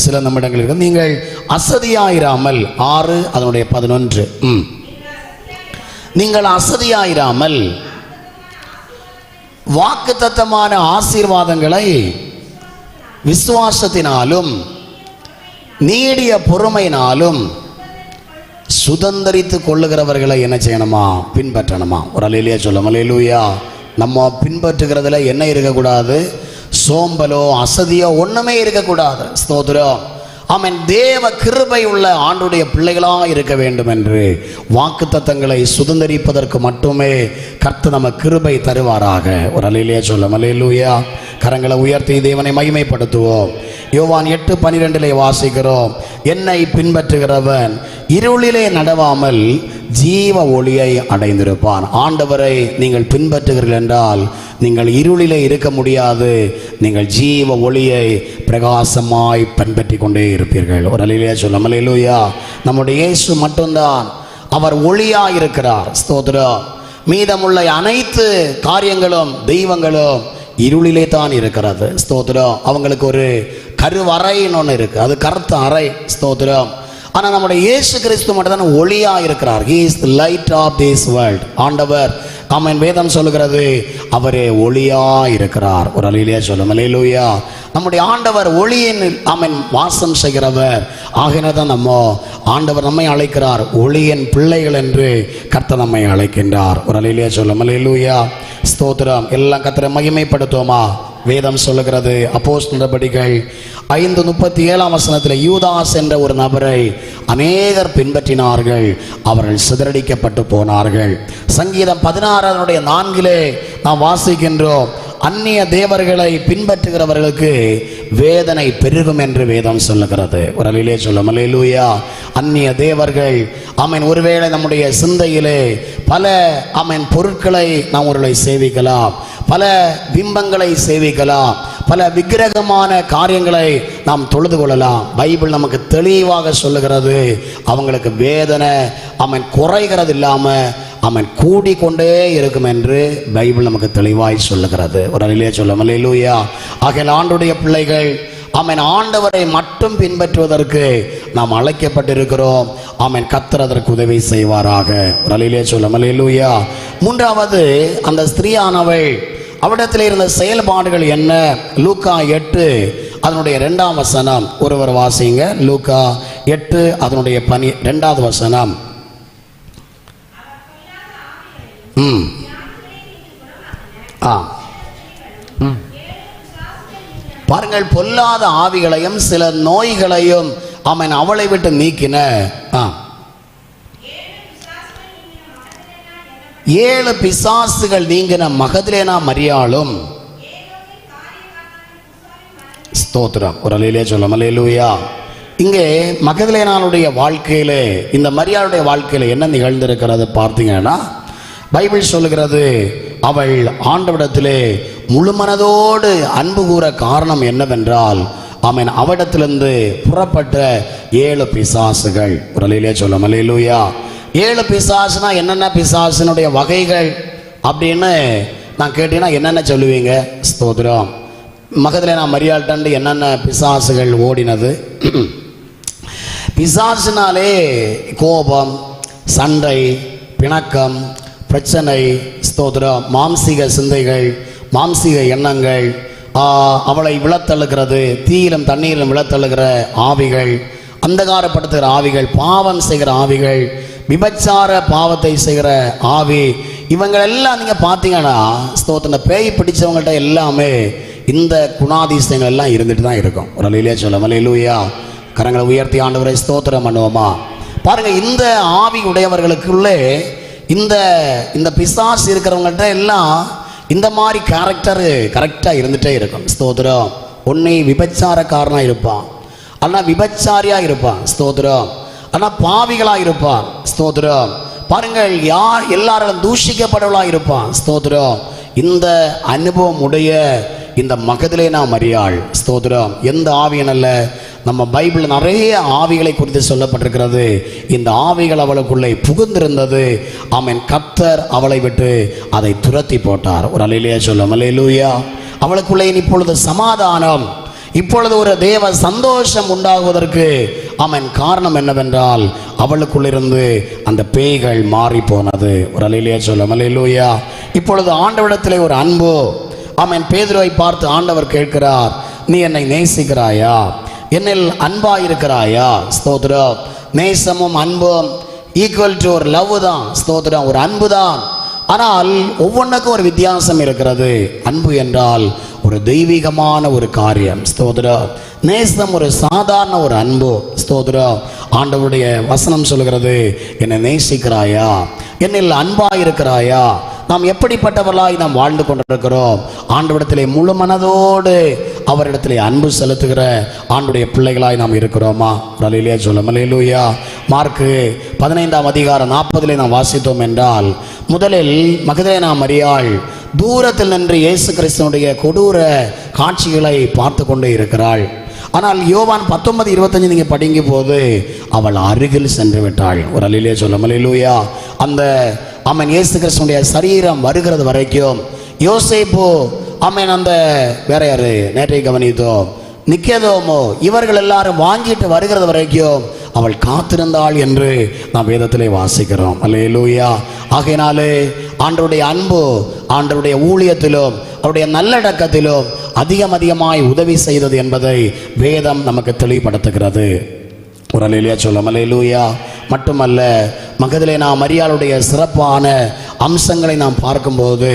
சில நிமிடங்கள் இருக்கு. நீங்கள் அசதியாயிராமல், 6 அதனுடைய 11. நீங்கள் அசதியாயிராமல் வாக்குத்தத்தமான ஆசீர்வாதங்களை விசுவாசத்தினாலும் நீடிய பொறுமையினாலும் சுதந்தரித்து கொள்ளுகிறவர்களை என்ன செய்யணுமா? பின்பற்றணுமா? ஒரு அல்லேலூயா சொல்லும். அல்லேலூயா. நம்ம பின்பற்றுகிறதுல என்ன இருக்கக்கூடாது? சோம்பலோ அசதியோ ஒண்ணுமே இருக்கக்கூடாது. ஸ்தோத்திரம். ஆமென். தேவ கிருபை உள்ள ஆண்டுடைய பிள்ளைகளாக இருக்க வேண்டும் என்று வாக்குத்தத்தங்களை சுதந்தரிப்பதற்கு மட்டுமே கர்த்தர் நம்ம கிருபை தருவாராக. ஒரு அல்லேலூயா சொல்லும். அல்லேலூயா. கரங்களை உயர்த்தி தேவனை மகிமைப்படுத்துவோம். யோவான் 8:12 வாசிக்கிறோம், என்னை பின்பற்றுகிறவன் இருளிலே நடவாமல் ஜீவ ஒளியை அடைந்திருப்பான். ஆண்டவரை நீங்கள் பின்பற்றுகிறீர்கள் என்றால் நீங்கள் இருளிலே இருக்க முடியாது, நீங்கள் ஜீவ ஒளியை பிரகாசமாய் பின்பற்றி கொண்டே இருப்பீர்கள். ஒரு அல்லேலூயா சொல்லும். அல்லேலூயா. நம்முடைய இயேசு மட்டும்தான் அவர் ஒளியாய் இருக்கிறார். ஸ்தோத்திரம். மீதமுள்ள அனைத்து காரியங்களும் தெய்வங்களும் இருளிலே தான் இருக்கிறது. ஸ்தோத்திரம். அவங்களுக்கு ஒரு கருவறைன்னு ஒன்று இருக்கு, அது கருத்த அறை. ஸ்தோத்திரம். ஆனால் நம்முடைய இயேசு கிறிஸ்து மட்டும் தான் ஒளியா இருக்கிறார். He is the light of this world. ஆண்டவர், ஆமென், வேதம் சொல்லுகிறது அவரே ஒளியா இருக்கிறார். ஒரு அல்லேலூயா சொல்லும். அல்லேலூயா. நம்முடைய ஆண்டவர் ஒளியின் ஆமென் வாசம் செய்கிறவர். ஆகினதான் நம்ம ஆண்டவர் நம்மை அழைக்கிறார் ஒளியின் பிள்ளைகள் என்று கர்த்தர் நம்மை அழைக்கின்றார். ஒரு அல்லேலூயா சொல்லும். அல்லேலூயா. ஸ்தோத்திரம். எல்லாம் கர்த்தரை மகிமைப்படுத்துவோமா? வேதம் சொல்லுகிறது, அப்போஸ்தலர் நடபடிகள் 5:37 வசனத்தில், யூதாஸ் என்ற ஒரு நபரை அநேகர் பின்பற்றினார்கள், அவர்கள் சிதறடிக்கப்பட்டு போனார்கள். சங்கீதம் 16:4 நாம் வாசிக்கின்றோம், அந்நிய தேவர்களை பின்பற்றுகிறவர்களுக்கு வேதனை பெருகும் என்று வேதம் சொல்லுகிறது. ஒரு அல்லேலூயா சொல்லும். அல்லேலூயா. அந்நிய தேவர்கள், ஆமென், ஒருவேளை நம்முடைய சிந்தையிலே பல ஆமென் பொருட்களை நாம் ஒருவரை சேவிக்கலாம், பல பிம்பங்களை சேவிக்கலாம், பல விக்கிரகமான காரியங்களை நாம் தொழுது கொள்ளலாம். பைபிள் நமக்கு தெளிவாக சொல்லுகிறது, அவங்களுக்கு வேதனை ஆமென் குறைகிறது இல்லாம ஆமென் கூடிக்கொண்டே இருக்கும் என்று பைபிள் நமக்கு தெளிவாய் சொல்லுகிறது. ஒரு அல்லேலூயா சொல்லும். அல்லேலூயா. ஆகையால் ஆண்டுடைய பிள்ளைகள் ஆமென் ஆண்டவரை மட்டும் பின்பற்றுவதற்கு நாம் அழைக்கப்பட்டிருக்கிறோம். ஆமென். கர்த்தர் அதற்கு உதவி செய்வாராக. ஒரு அல்லேலூயா சொல்லும். அல்லேலூயா. மூன்றாவது, அந்த ஸ்திரீயானவள் அவரிடத்தில் இருந்த செயல்பாடுகள் என்ன? லூக்கா 8 அதனுடைய 2ஆம் வசனம். ஒருவர் வாசிங்க. லூக்கா 8 அதனுடைய 2வது வசனம். பாருங்கள், பொல்லாத ஆவிகளையும் சில நோய்களையும் ஆமென் அவளை விட்டு நீக்கின 7 பிசாசுகள் நீங்கின மகதலேனா மரியாளும். ஸ்தோத்திரம். ஒரு அல்லேலூயா சொல்லும். அல்லேலூயா. இங்கே மகதலேனாளுடைய வாழ்க்கையிலே, இந்த மரியாளுடைய வாழ்க்கையில என்ன நிகழ்ந்திருக்கிறது பார்த்தீங்கன்னா, பைபிள் சொல்லுகிறது, அவள் ஆண்டவரிடத்திலே முழு மனதோடு அன்பு கூற காரணம் என்னவென்றால், ஆமென், அவரிடத்திலிருந்து புறப்பட்ட 7 பிசாசுகள். ஒரு அல்லேலூயா சொல்லும். அல்லேலூயா. 7 பிசாசுனா என்னென்ன பிசாசினுடைய வகைகள் அப்படின்னு நான் கேட்டீங்கன்னா என்னென்ன சொல்லுவீங்க? ஸ்தோத்திரம். மகதலேனா மரியாள்கிட்ட என்னென்ன பிசாசுகள் ஓடினது? பிசாசுனாலே கோபம், சண்டை, பிணக்கம், பிரச்சனை. ஸ்தோத்திரம். மாம்சீக சிந்தைகள், மாம்சீக எண்ணங்கள், அவளை விழத்தள்ளுகிறது, தீயிலும் தண்ணீரிலும் விழத்தள்ளுகிற ஆவிகள், அந்தகாரப்படுத்துகிற ஆவிகள், பாவம் செய்கிற ஆவிகள், விபச்சார பாவத்தை செய்கிற ஆவி, இவங்கள் எல்லாம் நீங்கள் பார்த்தீங்கன்னா ஸ்தோத்திரம், பேய் பிடிச்சவங்கள்ட்ட எல்லாமே இந்த குணாதிசயங்கள் எல்லாம் இருந்துட்டு தான் இருக்கும். ஒரு அல்லேலூயா சொல்லும். அல்லேலூயா. கரங்களை உயர்த்தி ஆண்டவரை ஸ்தோத்திரம் பண்ணுவோமா? பாருங்க, இந்த ஆவி உடையவர்களுக்குள்ளே இந்த பிசாசு இருக்கிறவங்கள்ட்ட எல்லாம் இந்த மாதிரி கேரக்டர் கரெக்டாக இருந்துகிட்டே இருக்கும். ஸ்தோத்திரம். ஒன்று விபச்சாரக்காரனாக இருப்பான், அல்லனா விபச்சாரியாக இருப்பான். ஸ்தோத்திரம். ஆனால் பாவிகளாக இருப்பான். ஸ்தோத்திரம். பாருங்கள், யார் எல்லாரும் தூஷிக்கப்படவளாக இருப்பான். ஸ்தோத்திரம். இந்த அனுபவம் உடைய இந்த மகதலேனா மரியாள், ஸ்தோத்திரம், எந்த ஆவியன் அல்ல, நம்ம பைபிள் நிறைய ஆவிகளை குறித்து சொல்லப்பட்டிருக்கிறது. இந்த ஆவிகள் அவளுக்குள்ளே புகுந்திருந்தது. ஆமென். கர்த்தர் அவளை விட்டு அதை துரத்தி போட்டார். ஒரு அல்லேலூயா சொல்லும். அல்லேலூயா. அவளுக்குள்ளே இப்பொழுது சமாதானம், இப்பொழுது ஒரு தேவ சந்தோஷம் உண்டாகுவதற்கு ஆமென் காரணம் என்னவென்றால் அவளுக்குள்ளிருந்து அந்த பேய்கள் மாறி போனது. ஒரு அல்லேலூயா சொல்லும். அல்லேலூயா. இப்பொழுது ஆண்டவரிடத்திலே ஒரு அன்பு. ஆமென். பேதுருவை பார்த்து ஆண்டவர் கேட்கிறார், நீ என்னை நேசிக்கிறாயா? என்னில் அன்பாயிருக்கிறாயா? ஸ்தோத்திரம். நேசமும் அன்பும் ஈக்குவல் டு ஒரு லவ் தான். ஸ்தோத்திரம். ஒரு அன்பு தான். ஆனால் ஒவ்வொன்றுக்கும் ஒரு வித்தியாசம் இருக்கிறது. அன்பு என்றால் ஒரு தெய்வீகமான ஒரு காரியம். ஸ்தோத்திரம். நேசம் ஒரு சாதாரண ஒரு அன்பு. ஸ்தோத்திரம். ஆண்டவருடைய வசனம் சொல்கிறது, என்னை நேசிக்கிறாயா? என்னில் அன்பாயிருக்கிறாயா? நாம் எப்படிப்பட்டவர்களாய் நாம் வாழ்ந்து கொண்டிருக்கிறோம்? ஆண்டவரிடத்திலே முழு மனதோடு அவரிடத்திலே அன்பு செலுத்துகிற ஆண்டுடைய பிள்ளைகளாய் நாம் இருக்கிறோமா? அல்லேலூயா சொல்லும். அல்லேலூயா. மார்க்கு 15ஆம் அதிகாரம் 40 நாம் வாசித்தோம் என்றால், முதலில் மகதலேனா மரியாள் தூரத்தில் நின்று இயேசு கிறிஸ்துவனுடைய கொடூர காட்சிகளை பார்த்து கொண்டே இருக்கிறாள். ஆனால் யோவான் 19:25 நீங்கள் படிக்கும் போது அவள் அருகில் சென்று விட்டாள். ஒரு அல்லேலூயா சொல்லும். அல்லேலூயா. அந்த ஆமென் இயேசு கிறிஸ்துவனுடைய சரீரம் வருகிறது வரைக்கும் யோசேப்பு, ஆமென், அந்த வேற யாரு நேற்றை கவனித்தோம், நிக்கேதோமோ, இவர்கள் எல்லாரும் வாங்கிட்டு வருகிறது வரைக்கும் அவள் காத்திருந்தாள் என்று நாம் வேதத்திலே வாசிக்கிறோம். அல்லேலூயா. ஆகையினாலே ஆண்டவருடைய அன்பு ஆண்டவருடைய ஊழியத்திலும் அவருடைய நல்லடக்கத்திலும் அதிகமாய் உதவி செய்தது என்பதை வேதம் நமக்கு தெளிவுபடுத்துகிறது. ஒரு அல்லேலூயா சொல்லும். அல்லேலூயா. மட்டுமல்ல, மகதலேனா மரியாளுடைய சிறப்பான அம்சங்களை நாம் பார்க்கும்போது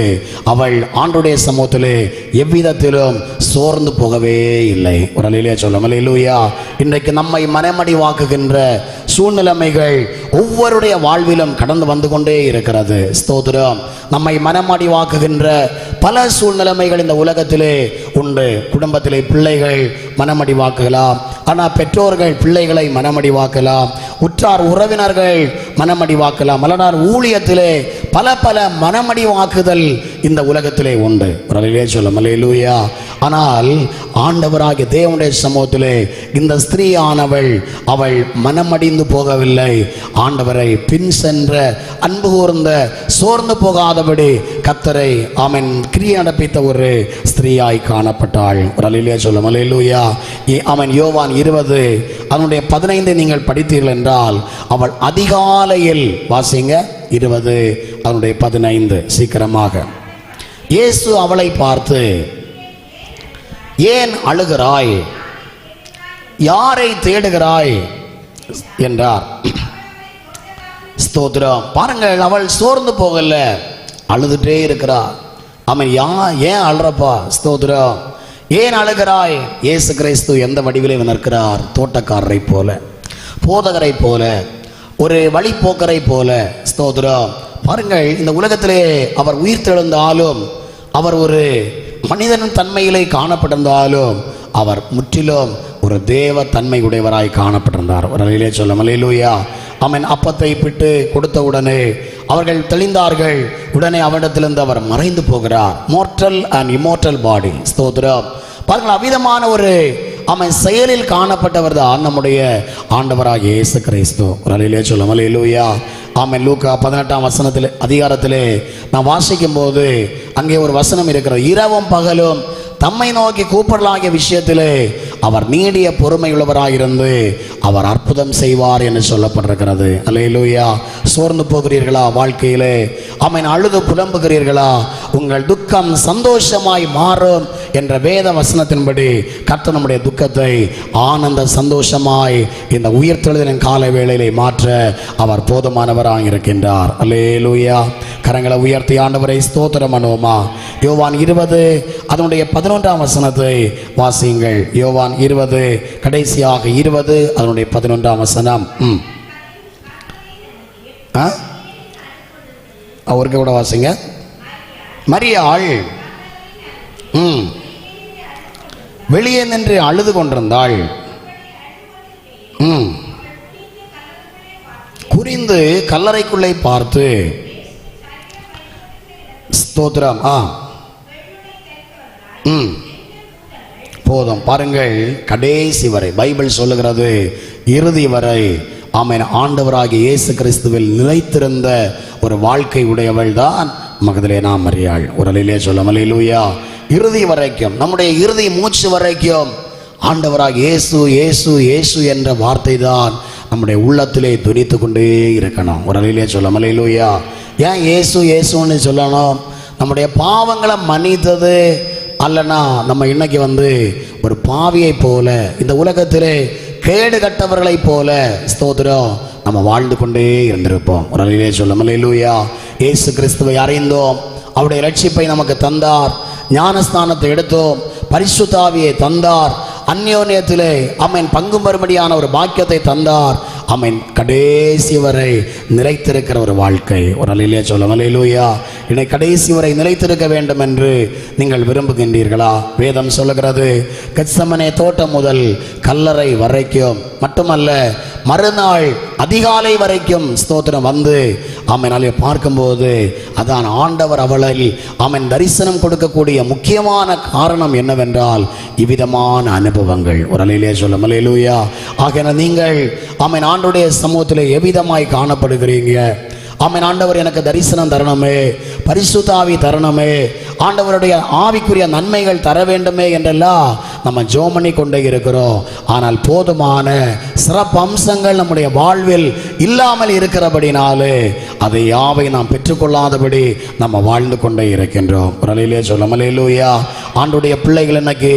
அவள் ஆண்டவருடைய சமூகத்திலே எவ்விதத்திலும் சோர்ந்து போகவே இல்லை. ஒரு அல்லேலூயா சொல்லும். அல்லேலூயா. இன்றைக்கு நம்மை மனமடிவாக்குகின்ற சூழ்நிலைமைகள் ஒவ்வொருடைய வாழ்விலும் கடந்து வந்து கொண்டே இருக்கிறது. ஸ்தோத்திரம். நம்மை மனமடிவாக்குகின்ற பல சூழ்நிலைமைகள் இந்த உலகத்திலே உண்டு. குடும்பத்திலே பிள்ளைகள் மனமடிவாக்கலாம், ஆனால் பெற்றோர்கள் பிள்ளைகளை மனமடிவாக்கலாம், உற்றார் உறவினர்கள் மனமடிவாக்கலாம், மலனார் ஊழியத்திலே பல மனமடிவாக்குதல் இந்த உலகத்திலே உண்டு. ஒரு அல்லேலூயா சொல்லும். அல்லேலூயா. ஆனால் ஆண்டவராகிய தேவனுடைய சமூகத்திலே இந்த ஸ்திரீயானவள் அவள் மனமடிந்து போகவில்லை. ஆண்டவரை பின் சென்ற அன்பு கூர்ந்த சோர்ந்து போகாதபடி கர்த்தரை ஆமென் கிரியை நடப்பித்த ஒரு ஸ்திரீயாய் காணப்பட்டாள். ஒரு அல்லேலூயா சொல்லும். அல்லேலூயா. ஆமென். யோவான் 20 அதனுடைய 15 நீங்கள் படித்தீர்கள் என்றால், அவள் அதிகாலையில் வாசிங்க 20 அதனுடைய 15 சீக்கிரமாக. இயேசு அவளை பார்த்து, ஏன் அழுகிறாய்? யாரை தேடுகிறாய் என்றார். ஸ்தோத்திரம். பாருங்கள், அவள் சோர்ந்து போகல, அழுதுட்டே இருக்கிறார். அவன் ஏன் அழுறப்பா? ஸ்தோத்திரம். ஏன் அழுகிறாய்? இயேசு கிறிஸ்து எந்த வடிவிலே நிற்கிறார்? தோட்டக்காரரை போல, போதகரை போல, ஒரு வழிபோக்கரை போல. ஸ்தோத்திரம். பாருங்கள், இந்த உலகத்திலே அவர் உயிர் தெழுந்தாலும், அவர் ஒரு மனிதன் தன்மையிலே காணப்பட்டிருந்தாலும், அவர் முற்றிலும் ஒரு தேவ தன்மை உடையவராய் காணப்பட்டிருந்தார். ஒரு அல்லேலூயா சொல்லும். அல்லேலூயா. அவன் அப்பத்தை பிட்டு கொடுத்த உடனே அவர்கள் தெளிந்தார்கள். உடனே அவனிடத்திலிருந்து அவர் மறைந்து போகிறார். மோர்டல் அண்ட் இம்மோர்டல் பாடி. ஸ்தோத்திரம். பாருங்கள், அவ்விதமான ஒரு அவன் செயலில் காணப்பட்டவர் தான் நம்முடைய ஆண்டவராகிய இயேசு கிறிஸ்து. ஒரு அல்லேலூயா சொல்லும். அல்லேலூயா. ஆமென். லூக்கா 18ஆம் அதிகாரத்திலே நாம் வாசிக்கும் போது அங்கே ஒரு வசனம் இருக்கிறது. இரவும் பகலும் தம்மை நோக்கி கூப்பிடலாகிய விஷயத்திலே அவர் நீடிய பொறுமையுள்ளவராயிருந்து அவர் அற்புதம் செய்வார் என்று சொல்லப்பட்டிருக்கிறது. அல்லேலூயா. சோர்ந்து போகிறீர்களா வாழ்க்கையிலே? ஆமென். அழுது புலம்புகிறீர்களா? உங்கள் துக்கம் சந்தோஷமாய் மாறும் என்ற வேத வசனத்தின்படி கர்த்தர் நம்முடைய துக்கத்தை ஆனந்த சந்தோஷமாய் இந்த உயிர்த்தெழுதலின் கால வேளையிலே மாற்ற அவர் போதுமானவராக இருக்கின்றார். அல்லேலூயா. கரங்களை உயர்த்தி ஆண்டவரை ஸ்தோத்திரம் பண்ணுவோமா? யோவான் 20 அதனுடைய 11ஆம் வசனத்தை வாசியுங்கள். யோவான் 20 கடைசியாக 20 அதனுடைய 11ஆம் வசனம். அவருக்கு கூட வாசிங்க. மரியாள் வெளியே நின்று அழுது கொண்டிருந்தாள். குனிந்து கல்லறைக்குள்ளே பார்த்து ஸ்தோத்திரம். போதும் பாருங்கள், கடைசி வரை பைபிள் சொல்லுகிறது, இறுதி வரை ஆமென் ஆண்டவராகிய இயேசு கிறிஸ்துவில் நிலைத்திருந்த ஒரு வாழ்க்கை உடையவள் தான் மகதலேனா மரியாள். ஒரு அல்லேலூயா சொல்ல அல்லேலூயா. இறுதி வரைக்கும், நம்முடைய இறுதி மூச்சு வரைக்கும் ஆண்டவராகிய இயேசு இயேசு இயேசு என்ற வார்த்தை தான் நம்முடைய உள்ளத்திலே துணித்து கொண்டே இருக்கணும். ஒரு அல்லேலூயா சொல்ல அல்லேலூயா. ஏன் இயேசு இயேசுன்னு சொல்லணும்? நம்முடைய பாவங்களை மன்னித்தது அல்லனா நம்ம இன்னைக்கு ஒரு பாவியை போல, இந்த உலகத்திலே கேடு கட்டவர்களை போல ஸ்தோத்திரம் நம்ம வாழ்ந்து கொண்டே இருந்திருப்போம். ஒரு அல்லேலூயா சொல்ல அல்லேலூயா. இயேசு கிறிஸ்துவை அறிந்தோம், அவருடைய ரட்சிப்பை நமக்கு தந்தார், ஞானஸ்தானத்தை எடுத்தோம், பரிசுத்த ஆவியை தந்தார், அந்யோன்யத்திலே ஆமென் பங்கும் பெறும்படியான ஒரு பாக்கியத்தை தந்தார். ஆமென் கடைசி வரை நிலைத்திருக்கிற ஒரு வாழ்க்கை. ஒரு அல்லேலூயா சொல்ல அல்லேலூயா. இன்னைக்கு கடைசி வரை நிலைத்திருக்க வேண்டும் என்று நீங்கள் விரும்புகின்றீர்களா? வேதம் சொல்லுகிறது, கெத்செமனே தோட்டம் முதல் கல்லறை வரைக்கும் மட்டுமல்ல, மறுநாள் அதிகாலை வரைக்கும் ஸ்தோத்திரம் ஆமென் அலை பார்க்கும்போது அதான் ஆண்டவர் அவளை ஆமென் தரிசனம் கொடுக்கக்கூடிய முக்கியமான காரணம் என்னவென்றால் இவ்விதமான அனுபவங்கள். ஒரு அல்லேலூயா சொல்ல அல்லேலூயா. ஆகையால் நீங்கள் ஆமென் ஆண்டவருடைய சமூகத்திலே எவ்விதமாய் காணப்படுகிறீங்க? ஆமென் ஆண்டவர் எனக்கு தரிசனம் தரணுமே, பரிசுத்த ஆவி தரணுமே, ஆண்டவருடைய ஆவிக்குரிய நன்மைகள் தர வேண்டுமே என்றெல்லாம் நம்ம ஜெபம் பண்ணி கொண்டே இருக்கிறோம். ஆனால் போதுமான சிறப்பு அம்சங்கள் நம்முடைய வாழ்வில் இல்லாமல் இருக்கிறபடினாலே அதை யாவை நாம் பெற்றுக்கொள்ளாதபடி நம்ம வாழ்ந்து கொண்டே இருக்கின்றோம். ஒரு அல்லேலூயா சொல்ல அல்லேலூயா. ஆண்டவருடைய பிள்ளைகள் இன்னைக்கு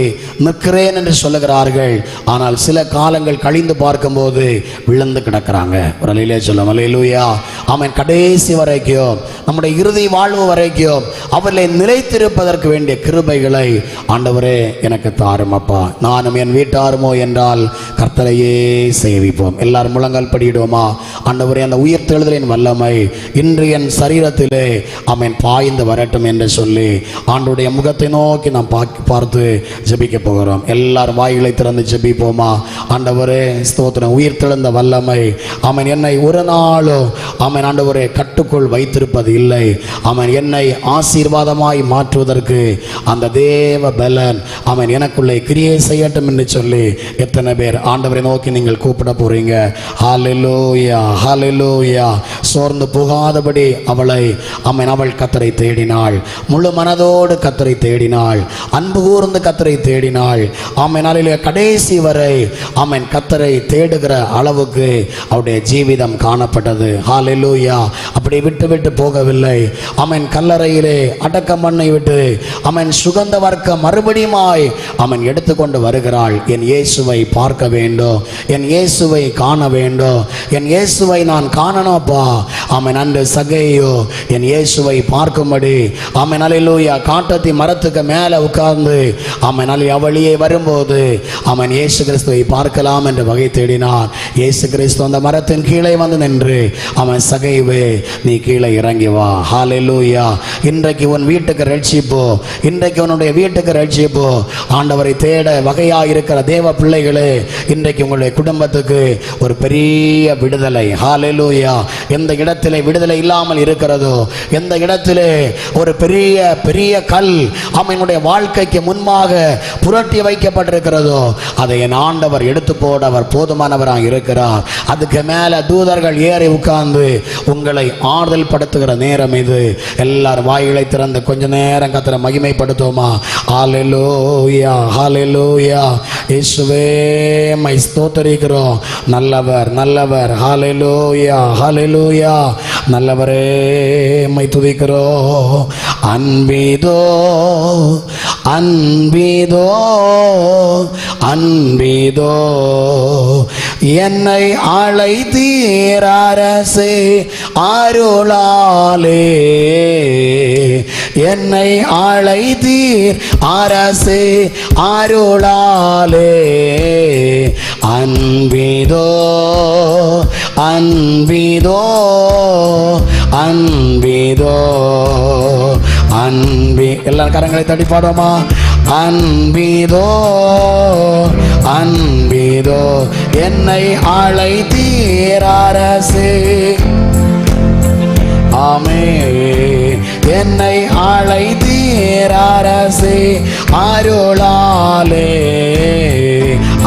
நிற்கிறேன் என்று சொல்லுகிறார்கள், ஆனால் சில காலங்கள் கழிந்து பார்க்கும்போது விழுந்து கிடக்கிறாங்க. ஒரு அல்லேலூயா சொல்ல அல்லேலூயா. ஆமென் கடைசி வரைக்கும் நம்முடைய இறுதி வாழ்வு வரைக்கும் அவர்களை நிலைத்திருப்பதற்கு வேண்டிய கிருபைகளை ஆண்டவரே எனக்கு தாரும் அப்பா, நானும் என் வீட்டாருமோ என்றால் கர்த்தரையே சேவிப்போம். எல்லாரும் முழங்கால் படியிடுவோமா? ஆண்டவரே, அந்த உயிர்த்தெழுதலின் வல்லமை இன்று என் சரீரத்திலே ஆமென் பாய்ந்து வரட்டும் என்று சொல்லி ஆண்டவருடைய முகத்தை நோக்கி நாம் பார்த்து ஜெபிக்க போகிறோம். எல்லாரும் வாய்களை திறந்து ஜெபிப்போமா? ஆண்டவரே ஸ்தோத்திரம், உயிர்த்தெழுந்த வல்லமை ஆமென் என்னை ஒரு நாளும் ஆமென் ஆண்டவரே கட்டுக்குள் வைத்திருப்பது இல்லை. அவன் என்னை ஆசீர்வாதமாய் மாற்றுவதற்கு அந்த தேவ பலன் அவன் எனக்குள்ளே கிரியை செய்யட்டும் என்று சொல்லி எத்தனை பேர் ஆண்டவரை நோக்கி நீங்கள் கூப்பிட போறீங்க? ஹல்லேலூயா ஹல்லேலூயா. சோர்ந்து போகாதபடி அவள் கர்த்தரை தேடினாள், முழு மனதோடு கர்த்தரை தேடினாள், அன்பு கூர்ந்து கர்த்தரை தேடினாள். ஆமென் ஹல்லேலூயா. கடைசி வரை ஆமென் கர்த்தரை தேடுகிற அளவுக்கு அவருடைய ஜீவிதம் காணப்பட்டது. ஹல்லேலூயா. அப்படி விட்டு விட்டு போகவில்லை. அவன் கல்லறையிலே அடக்கம் பண்ணை விட்டு அவன் சுகந்த வர்க்க மறுபடியுமாய் அவன் எடுத்துக்கொண்டு வருகிறாள். என் இயேசுவை பார்க்க வேண்டும், என் இயேசுவை காண வேண்டும், என் இயேசுவை நான் காணணும்ப்பா. அவன் அன்று சகையோ என் இயேசுவை பார்க்கும்படி அவன் அல்லேலூயா காட்டத்தி மரத்துக்கு மேலே உட்கார்ந்து அவன் அவளியே வரும்போது அவன் இயேசு கிறிஸ்துவை பார்க்கலாம் என்று வகை தேடினான். இயேசு கிறிஸ்து அந்த மரத்தின் கீழே வந்து நின்று அவன் சகைவே நீ கீழே இறங்கி வா. ஹல்லேலூயா. இன்றைக்கு உன் வீட்டுக்கு ரட்சிப்பு, இன்றைக்கு உன்னுடைய வீட்டுக்கு ரட்சிப்பு. ஆண்டவரை தேட வகையாக இருக்கிற தேவ பிள்ளைகளே, இன்றைக்கு உங்களுடைய குடும்பத்துக்கு ஒரு பெரிய விடுதலை. ஹல்லேலூயா. எந்த இடத்திலே விடுதலை இல்லாமல் இருக்கிறதோ, எந்த இடத்திலே ஒரு பெரிய பெரிய கல் அவனுடைய வாழ்க்கைக்கு முன்பாக புரட்டி வைக்கப்பட்டிருக்கிறதோ அதை என் ஆண்டவர் எடுத்து போட அவர் போதுமானவராக இருக்கிறார். அதுக்கு மேல தூதர்கள் ஏறி உட்கார்ந்து உங்களை ஆறுதல் படுத்துகிற நேரம் இது. எல்லாரும் வாய்களை திறந்து கொஞ்ச நேரம் கர்த்தரை மகிமைப்படுத்துவோமா? ஹல்லேலூயா ஹல்லேலூயா. இயேசுவே மை ஸ்தோத்திரிக்கிறோம், நல்லவர் நல்லவர். ஹல்லேலூயா ஹல்லேலூயா. நல்லவரே மை துதிக்கிறோம். அன்பிதோ அன்பிதோ அன்பிதோ என்னை அழைத்தீர் அரசே அருளாலே, என்னை அழைத்தீர் அரசே அருளாலே. அன்பிதோ அன்பிதோ அன்பிதோ அன்பி. எல்லா கரங்களை தட்டி பாடுவோமா? அன்பிதோ அன்பிதோ என்னை அழைத்தீர் அரசே ஆமென். என்னை அழைத்தீர் அரசே அருளாலே,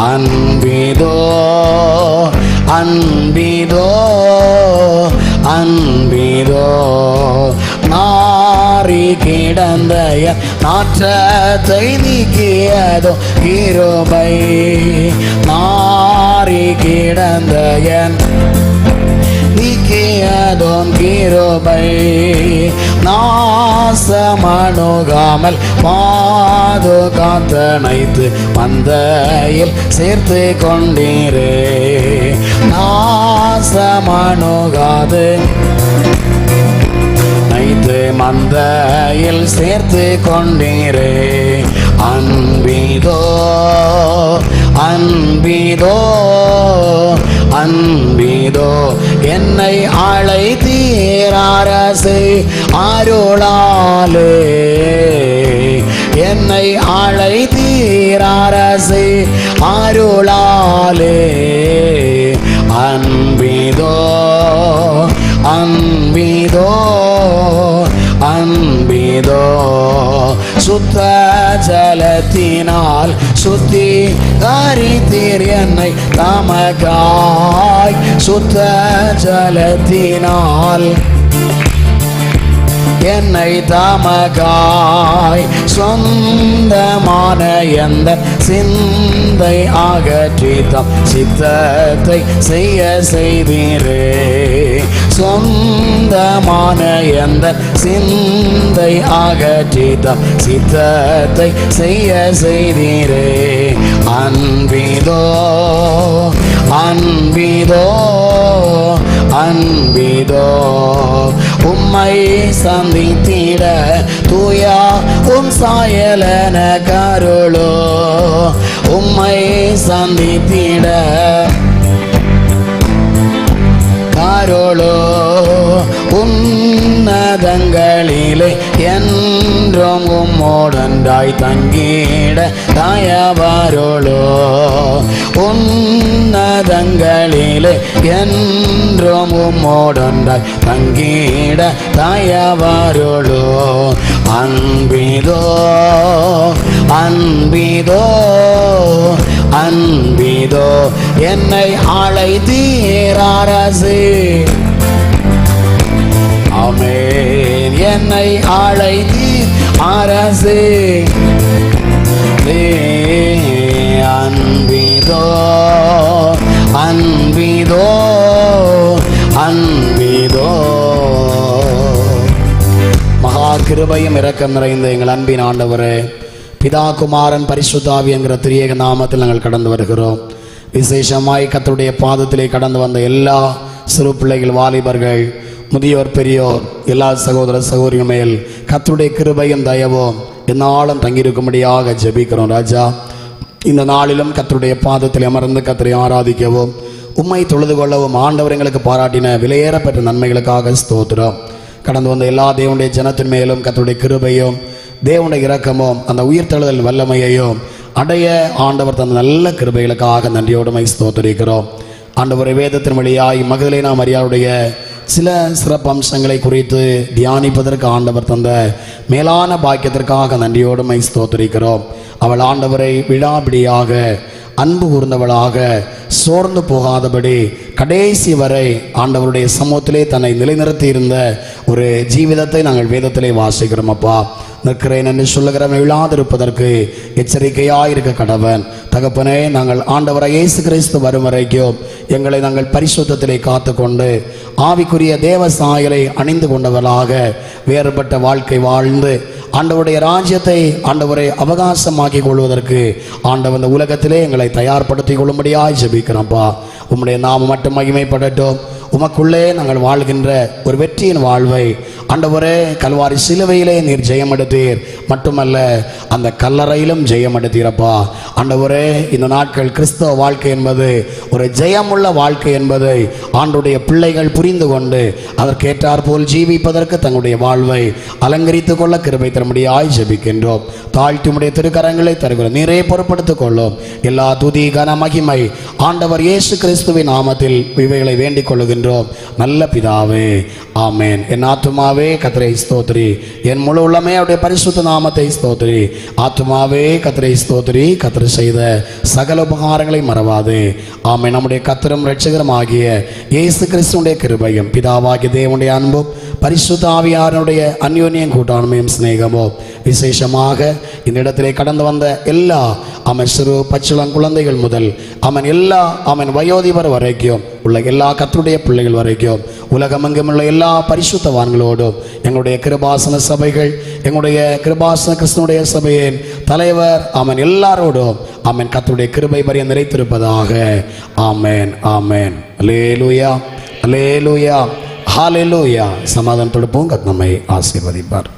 அன்பிதோ அன்பிதோ அன்பிதோ, நாரி கிடந்த என் நாற்றத்தை நீக்கியதோ கிருபை, நாரி கிடந்த என் நீக்கியதோன் கிருபை, நாசமணுகாமல் பாதுகாத்தனைத்து மந்தையில் சேர்த்து கொண்டீரே, நாசமணுகாது நைத்து மந்தையில் சேர்த்து கொண்டீரே, அன்பிதோ அன்பிதோ அன்பிதோ, என்னை அழைத்தீர் அரசே அருளாலே, என்னை அழைத்தீர் அரசே அருளாலே, அன்பிதோ அன்பிதோ அன்பிதோ, சுத்த ஜலத்தினால் சுத்திகரித்தீர் என்னை தமக்காய், சுத்த ஜலத்தினால் என்னை தமக்காய், சொந்தமான எந்த சிந்தை அகற்றித்தம் சித்தத்தை செய்ய செய்தீரே, சொந்தமான எந்த சிந்தை அகற்றித்தம் சித்தத்தை செய்ய செய்தீரே, அன்பிதோ அன்பிதோ அன்பிதோ, உம்மை சந்தித்திட தூயா உம் சாயலன கருளோ, உம்மை சந்தித்திட கருளோ, உன்னதங்களிலே என்றும் உம்மோடன்றாய் தங்கிட தயவருளோ, உன்னதங்களிலே என்றும் உம்மோடன்றாய் தங்கிட தயவருளோ, அன்பிதோ அன்பிதோ அன்பிதோ, என்னை அழைத்தீர் அரசே, ஆமென். என்னை அழைத்தீர் அரசே, அன்பிதோ அன்பிதோ அன்பிதோ. மகா கிருபையும் இரக்கம் நிறைந்த எங்கள் அன்பின் ஆண்டவரே, பிதா குமாரன் பரிசுத்த ஆவி என்கிற திரியேக நாமத்தில் நாங்கள் கடந்து வருகிறோம். விசேஷமாய் கர்த்தருடைய பாதத்திலே கடந்து வந்த எல்லா சிறு பிள்ளைகள், வாலிபர்கள், முதியோர், பெரியோர், எல்லா சகோதர சகோதரிகள் மேல் கர்த்தருடைய கிருபையும் தயவும் எந்நாளும் தங்கியிருக்கும்படியாக ஜெபிக்கிறோம். ராஜா, இந்த நாளிலும் கர்த்தருடைய பாதத்தில் அமர்ந்து கர்த்தரை ஆராதிக்கவும் உம்மை தொழுது கொள்ளவும் ஆண்டவர் எங்களுக்கு பாராட்டின விலையேறப்பட்ட நன்மைகளுக்காக ஸ்தோத்திரம். கடந்து வந்த எல்லா தேவனுடைய ஜனத்தின் மேலும் கர்த்தருடைய கிருபையும் தேவனுடைய இரக்கமும் அந்த உயிர்த்தெழுதல் வல்லமையையும் அடைய ஆண்டவர் தந்த நல்ல கிருபைகளுக்காக நன்றியோடுமை ஸ்தோத்திரிக்கிறோம். ஆண்டவரை வேதத்தின் வழியாய் மகதலேனா மரியாளுடைய சில சிறப்பு அம்சங்களை குறித்து தியானிப்பதற்கு ஆண்டவர் தந்த மேலான பாக்கியத்திற்காக நன்றியோடுமை ஸ்தோத்திரிக்கிறோம். அவள் ஆண்டவரை விடாபிடியாக அன்பு கூர்ந்தவளாக சோர்ந்து போகாதபடி கடைசி வரை ஆண்டவருடைய சமூகத்திலே தன்னை நிலைநிறுத்தி இருந்த ஒரு ஜீவிதத்தை நாங்கள் வேதத்திலே வாசிக்கிறோம். அப்பா, நிற்கிறேன் என்று சொல்லுகிறவன் விழாதிருப்பதற்கு எச்சரிக்கையாயிருக்க கடவன். தகப்பனே, நாங்கள் ஆண்டவரை இயேசு கிறிஸ்து வரும் வரைக்கும் எங்களை நாங்கள் பரிசுத்தத்திலே காத்து கொண்டு ஆவிக்குரிய தேவ சாயலை அணிந்து கொண்டவர்களாக வேறுபட்ட வாழ்க்கை வாழ்ந்து ஆண்டவருடைய ராஜ்யத்தை ஆண்டவரை அவகாசமாக்கி கொள்வதற்கு ஆண்டவர் இந்த உலகத்திலே எங்களை தயார்படுத்தி கொள்ளும்படியாய் ஜெபிக்கிறோம்ப்பா. உம்முடைய நாமம் மட்டும் மகிமைப்படட்டும். உமக்குள்ளே நாங்கள் வாழ்கின்ற ஒரு வெற்றியின் வாழ்வை ஆண்டவரே, கல்வாரி சிலுவையிலே நீர் ஜெயம் எடுத்தீர், மட்டுமல்ல அந்த கல்லறையிலும் ஜெயம் எடுத்தீரப்பா. ஆண்டவரே, இந்த நாட்கள் கிறிஸ்தவ வாழ்க்கை என்பது ஒரு ஜெயமுள்ள வாழ்க்கை என்பதை ஆண்டுடைய பிள்ளைகள் புரிந்து கொண்டு அதற்கேற்றார் போல் ஜீவிப்பதற்கு தங்களுடைய வாழ்வை அலங்கரித்துக் கொள்ள கிருபை தரும்படியாய் ஜெபிக்கின்றோம். தாழ்த்தியுடைய திருக்கரங்களை தருகிற நீரே பொறுப்படுத்திக் கொள்ளும். எல்லா துதி கன மகிமை ஆண்டவர் இயேசு கிறிஸ்துவின் நாமத்தில் இவைகளை வேண்டிக் கொள்ளுகின்றோம். ஜெபிக்கின்றோம் நல்ல பிதாவே, ஆமேன். என் ஆத்துமாவே கர்த்தரை ஸ்தோத்திரி, என் முழு உள்ளமே அவருடைய பரிசுத்த நாமத்தை ஸ்தோத்திரி. ஆத்துமாவே கர்த்தரை ஸ்தோத்திரி, கர்த்தர் செய்த சகல உபகாரங்களை மறவாதே. ஆமேன். நம்முடைய கர்த்தரும் இரட்சகரும் ஆகிய இயேசு கிறிஸ்துவுடைய கிருபையும் பிதாவாகிய தேவனுடைய அன்பும் பரிசுத்த ஆவியானுடைய அந்யோன்யம் கூட்டாண்மையும் சிநேகமும் விசேஷமாக இந்த இடத்திலே கடந்து வந்த எல்லா சிறு பச்சிளம் குழந்தைகள் முதல் எல்லா வயோதிபர் வரைக்கும் உள்ள எல்லா கர்த்தருடைய பிள்ளைகள் வரைக்கும் உலகமெங்கும் உள்ள எல்லா பரிசுத்தவான்களோடும் எங்களுடைய கிருபாசன சபைகள், எங்களுடைய கிருபாசன கிறிஸ்துனுடைய சபையின் தலைவர் எல்லாரோடும் கர்த்தருடைய கிருபை வரை நிறைத்திருப்பதாக. ஆமேன், ஆமேன். அல்லேலூயா, அல்லேலூயா, ஹல்லேலூயா. சமாதானத்தோடு போங்க, நம்மை ஆசீர்வதிப்பார்.